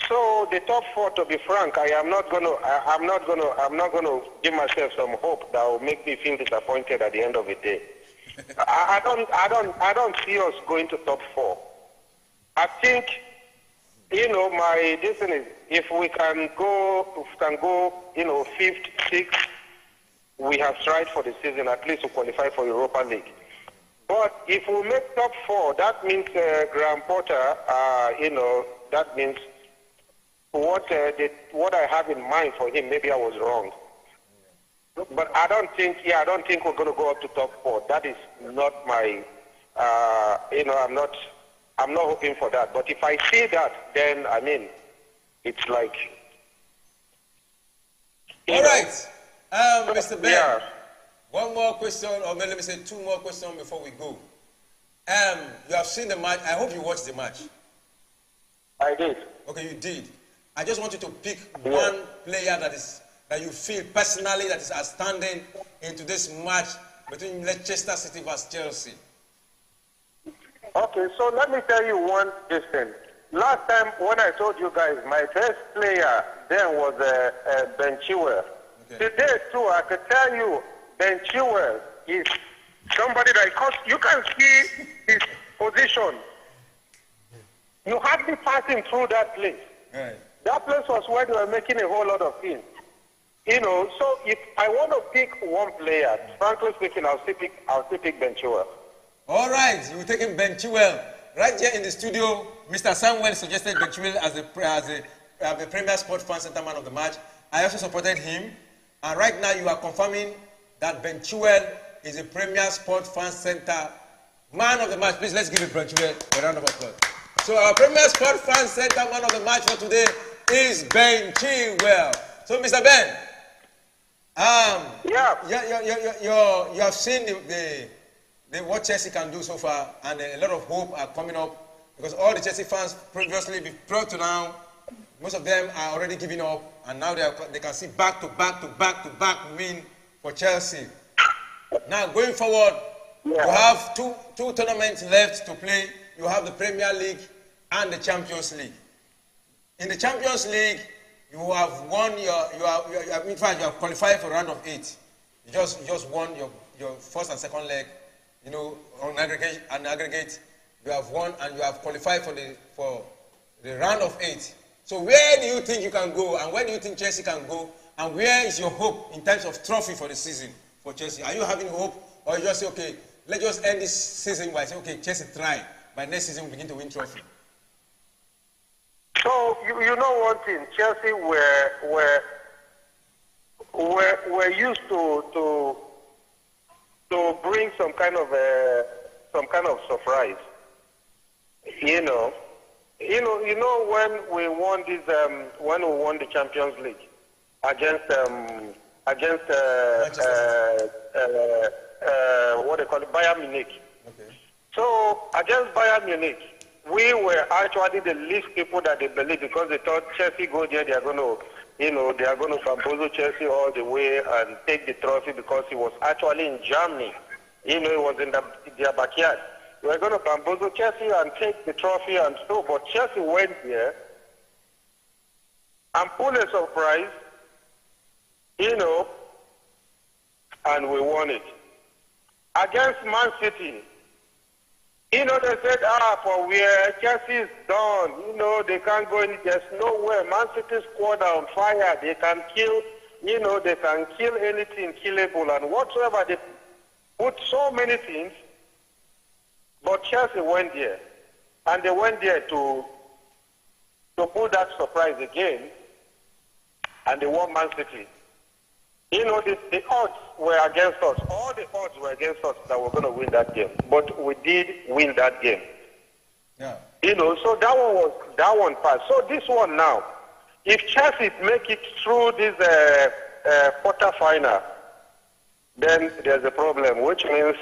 So the top 4, to be frank, I'm not going to give myself some hope that will make me feel disappointed at the end of the day. I don't see us going to top 4. I think, my decision is if we can go, 5th, 6th, we have tried for the season at least to qualify for Europa League. But if we make top 4, that means Graham Potter, that means what I have in mind for him, maybe I was wrong. But I don't think we're going to go up to top 4. That is not my, I'm not hoping for that. But if I see that, then, it's like... All right. Mr. Ben, one more question, or let me say 2 more questions before we go. You have seen the match. I hope you watched the match. I did. Okay, you did. I just want you to pick one player that you feel personally that is outstanding into this match between Leicester City versus Chelsea. Okay, so let me tell you one thing. Last time when I told you guys, my best player then was Ben Chilwell. Okay. Today too, I could tell you Ben Chilwell is somebody that, because you can see his position. You hardly passing through that place. Right. That place was where they were making a whole lot of things. So if I want to pick one player, frankly speaking, I'll still pick Ben Chilwell. All right, you will take him Ben Chilwell. Right here in the studio, Mr. Samuel suggested Ben Chilwell as the Premier Sport Fan Center Man of the match. I also supported him. And right now you are confirming that Ben Chilwell is the Premier Sport Fan Center Man of the match. Please, let's give it Ben Chilwell a round of applause. So our Premier Sport Fan Center Man of the match for today is Ben Chilwell. So, Mr. Ben, you have seen what Chelsea can do so far, and a lot of hope are coming up because all the Chelsea fans previously before to now, most of them are already giving up, and now they can see back to back win for Chelsea. Now going forward, you have two tournaments left to play. You have the Premier League and the Champions League. In the Champions League, you have won in fact you have qualified for round of 8. You just won your first and second leg. You know, on aggregate, you have won and you have qualified for the round of 8. So where do you think you can go, and where do you think Chelsea can go, and where is your hope in terms of trophy for the season for Chelsea? Are you having hope, or you just say, okay, let's just end this season by saying, okay, Chelsea try, by next season we begin to win trophy? So you know one thing, Chelsea were used to bring some kind of surprise. You know when we won the Champions League against what they call it, Bayern Munich. Okay. So against Bayern Munich, we were actually the least people that they believed, because they thought Chelsea go there, they are going to bamboozle Chelsea all the way and take the trophy, because it was actually in Germany. It was in their backyard. They were going to bamboozle Chelsea and take the trophy and so, but Chelsea went there and pulled a surprise, and we won it. Against Man City, they said, for where Chelsea is done, they can't go in, there's nowhere. Man City squad are on fire. They can kill, they can kill anything killable and whatsoever. They put so many things, but Chelsea went there. And they went there to pull that surprise again, and they won Man City. The odds were against us. All the odds were against us that we're going to win that game. But we did win that game. Yeah. So that one passed. So this one now, if Chelsea make it through this quarter-final, then there's a problem, which means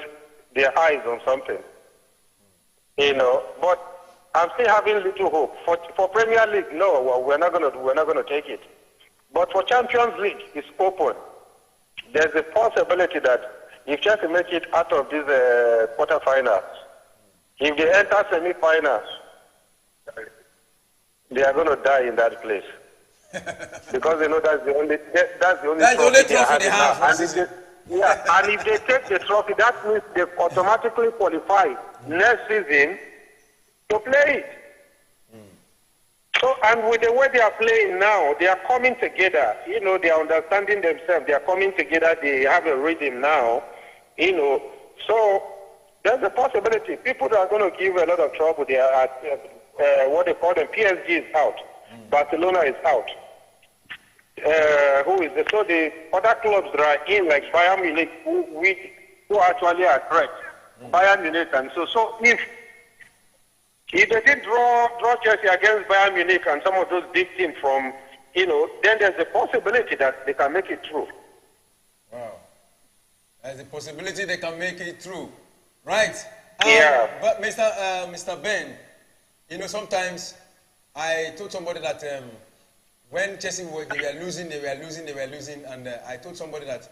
their eyes on something. But I'm still having little hope. For Premier League, no, we're not gonna take it. But for Champions League, it's open. There's a possibility that if Chelsea make it out of this quarterfinals, if they enter semi-finals, they are going to die in that place, because they know that's the only trophy they have. And if they take the trophy, that means they automatically qualify next season to play it. So, and with the way they are playing now, they are coming together. They are understanding themselves. They are coming together. They have a rhythm now. So there's a possibility. People that are going to give a lot of trouble, they are at what they call them. PSG is out. Barcelona is out. Who is there? So the other clubs that are in, like Bayern Munich, who actually are threat. Bayern Munich, and so if they did draw Chelsea against Bayern Munich and some of those big teams from, then there's a possibility that they can make it through. Wow. There's a possibility they can make it through. Right. Yeah. But Mr. Ben, sometimes I told somebody that when Chelsea they were losing, and I told somebody that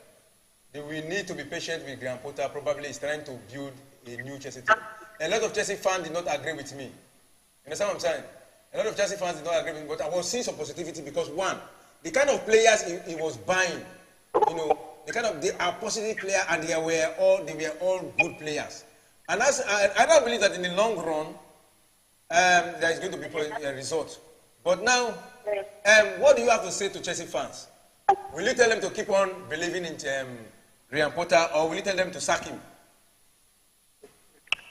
we need to be patient with Graham Potter. Probably is trying to build a new Chelsea team. A lot of Chelsea fans did not agree with me. You understand what I'm saying? A lot of Chelsea fans did not agree with me, but I was seeing some positivity because, one, the kind of players he was buying, they are positive players, and they were all good players. And I don't believe that in the long run there is going to be a result. But now, what do you have to say to Chelsea fans? Will you tell them to keep on believing in Graham Potter, or will you tell them to sack him?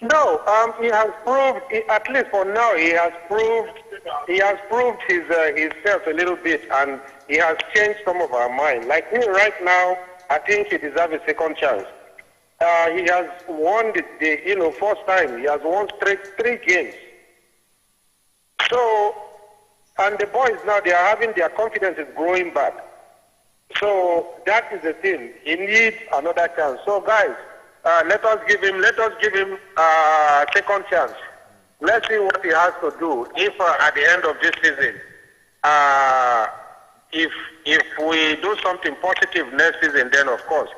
No, he has proved, at least for now, he has proved himself a little bit, and he has changed some of our mind. Like me right now, I think he deserves a second chance. He has won the first time. He has won three games. So, and the boys now, they are having their confidence is growing back. So that is the thing. He needs another chance. So guys, let us give him a second chance. Let's see what he has to do. If at the end of this season, if we do something positive next season, then of course.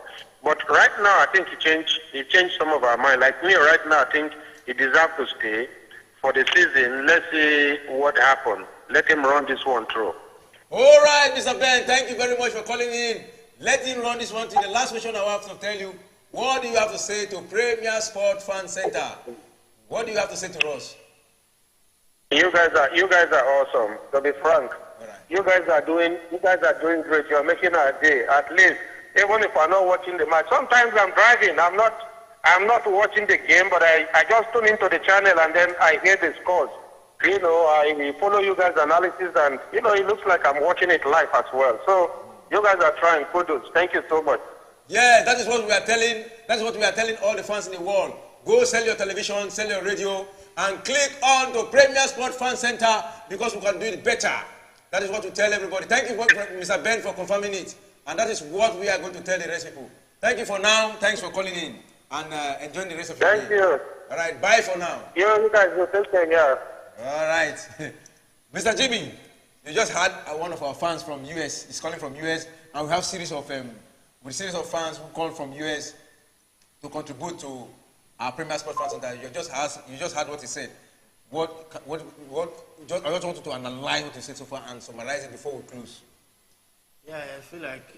But right now, I think he changed some of our mind. Like me, right now, I think he deserves to stay for the season. Let's see what happens. Let him run this one through. All right, Mr. Ben, thank you very much for calling in. Let him run this one through. The last question I have to tell you, what do you have to say to Premier Sport Fan Center? What do you have to say to us? You guys are awesome. To be frank, All right. you guys are doing great. You're making our day. At least, even if I'm not watching the match, sometimes I'm driving. I'm not watching the game, but I just tune into the channel and then I hear the scores. I follow you guys' analysis, and it looks like I'm watching it live as well. So you guys are trying. Kudos. Thank you so much. Yeah, that is what we are telling. That's what we are telling all the fans in the world. Go sell your television, sell your radio, and click on the Premier Sport Fan Center because we can do it better. That is what we tell everybody. Thank you, Mr. Ben, for confirming it. And that is what we are going to tell the rest of people. Thank you for now. Thanks for calling in. And enjoy the rest of your day. Thank you. All right, bye for now. You guys will take care. Yeah. All right. Mr. Jimmy, you just had one of our fans from US. He's calling from US. And we have a series of fans who call from US to contribute to our Premier Sport Fan Center. You just heard what he said. I just wanted to analyze what he said so far and summarize it before we close. Yeah, I feel like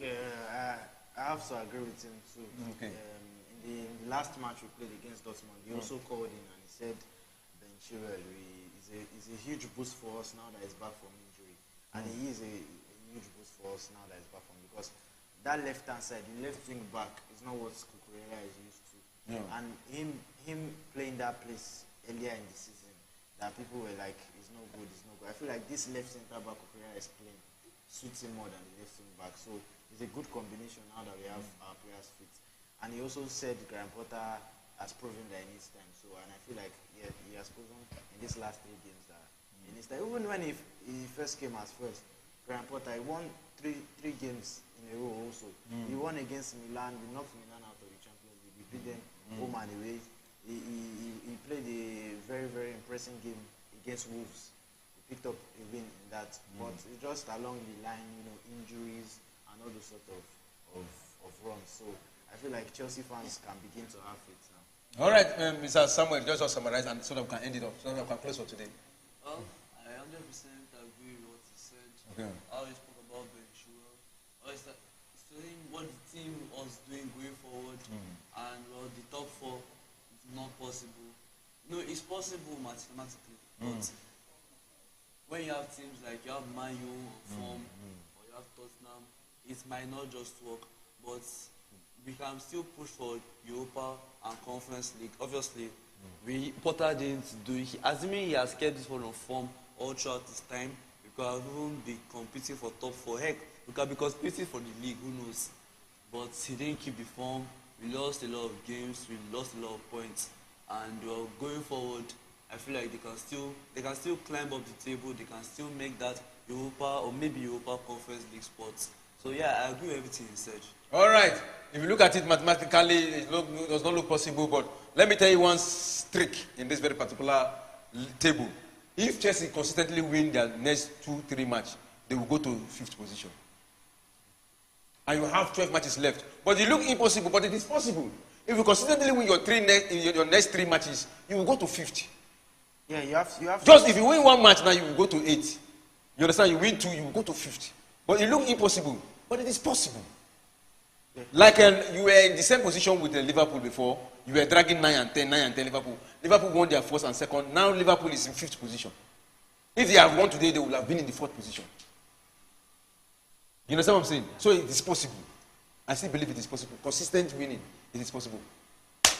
I have to agree with him too. Okay. In the last match we played against Dortmund, he also called in and he said Ben Chilwell is a huge boost for us now that he's back from injury. And he is a huge boost for us now that he's back from, because that left-hand side, the left wing back, is not what Cucurella is used to. Yeah. And him playing that place earlier in the season, that people were like, it's no good. I feel like this left centre back Cucurella is playing suits him more than the left wing back. So it's a good combination now that we have our players fit. And he also said Graham Potter has proven that he needs time. So, and I feel like he has proven in these last 3 games that he needs time. Even when he first came as first, Graham Potter, he won three games in a row also. He won against Milan. We knocked Milan out of the Champions League. We beat them home and away. He played a very, very impressive game against Wolves. He picked up a win in that. But just along the line, injuries and all those sort of runs. So I feel like Chelsea fans can begin to have it now. All right, Mr. Samuel, just summarize and so that we can end it off, so that we can close for today. Well, I 100% agree with what he said. Okay. How he spoke about Ben Chilwell. It's saying what the team was doing going forward, and the top 4 is not possible. No, it's possible mathematically, but when you have teams like you have Man U on form, or you have Tottenham, it might not just work, but we can still push for Europa and Conference League. Obviously, Potter didn't do it. Assuming he has kept this one on form all throughout this time, we could have even be competing for top 4. Heck, we can be competing for the league, who knows? But he didn't keep the form. We lost a lot of games, we lost a lot of points. And going forward, I feel like they can still climb up the table, they can still make that Europa or maybe Europa Conference League spots. So yeah, I agree with everything he said. All right. If you look at it mathematically, it does not look possible, but let me tell you one trick in this very particular table. If Chelsea consistently win their next 2-3 matches, they will go to 5th position. And you have 12 matches left. But it looks impossible, but it is possible. If you consistently win your next 3 matches, you will go to 5th. Yeah, you have Just if you win 1 match now, you will go to 8th. You understand? You win 2, you will go to 5th. But it looks impossible, but it is possible. Yeah. Like you were in the same position with Liverpool before. You were dragging 9 and 10 Liverpool. Liverpool won their 1st and 2nd. Now Liverpool is in 5th position. If they have won today, they would have been in the 4th position. You understand what I'm saying? So it is possible. I still believe it is possible. Consistent winning, it is possible.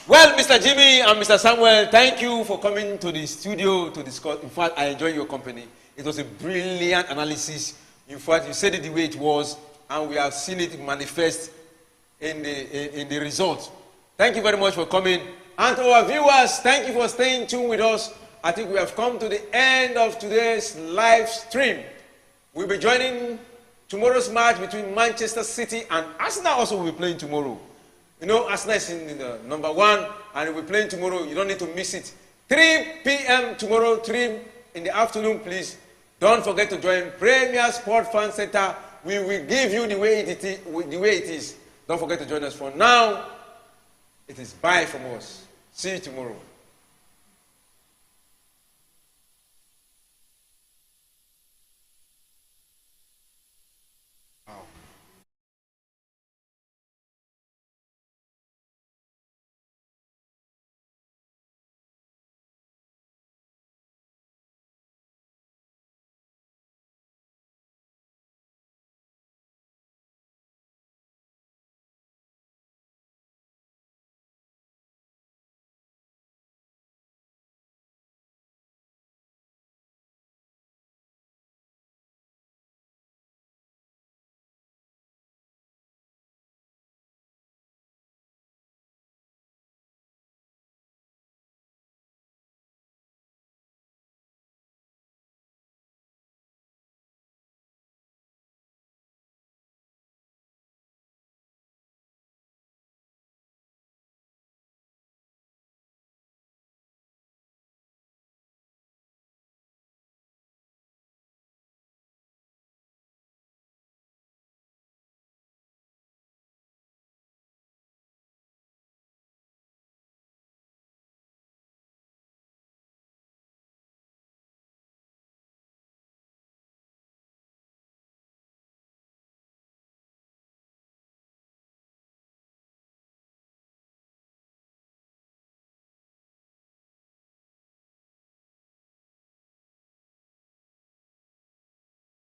Well, Mr. Jimmy and Mr. Samuel, thank you for coming to the studio to discuss. In fact, I enjoyed your company. It was a brilliant analysis. In fact, you said it the way it was, and we have seen it manifest in the result. Thank you very much for coming. And to our viewers, thank you for staying tuned with us. I think we have come to the end of today's live stream. We'll be joining tomorrow's match between Manchester City and Arsenal. Also will be playing tomorrow. You know, Arsenal is in the number 1, and we'll be playing tomorrow. You don't need to miss it. 3 p.m. tomorrow, 3 in the afternoon, please. Don't forget to join Premier Sport Fan Center. We will give you the way it is. Don't forget to join us. For now, it is bye from us. See you tomorrow.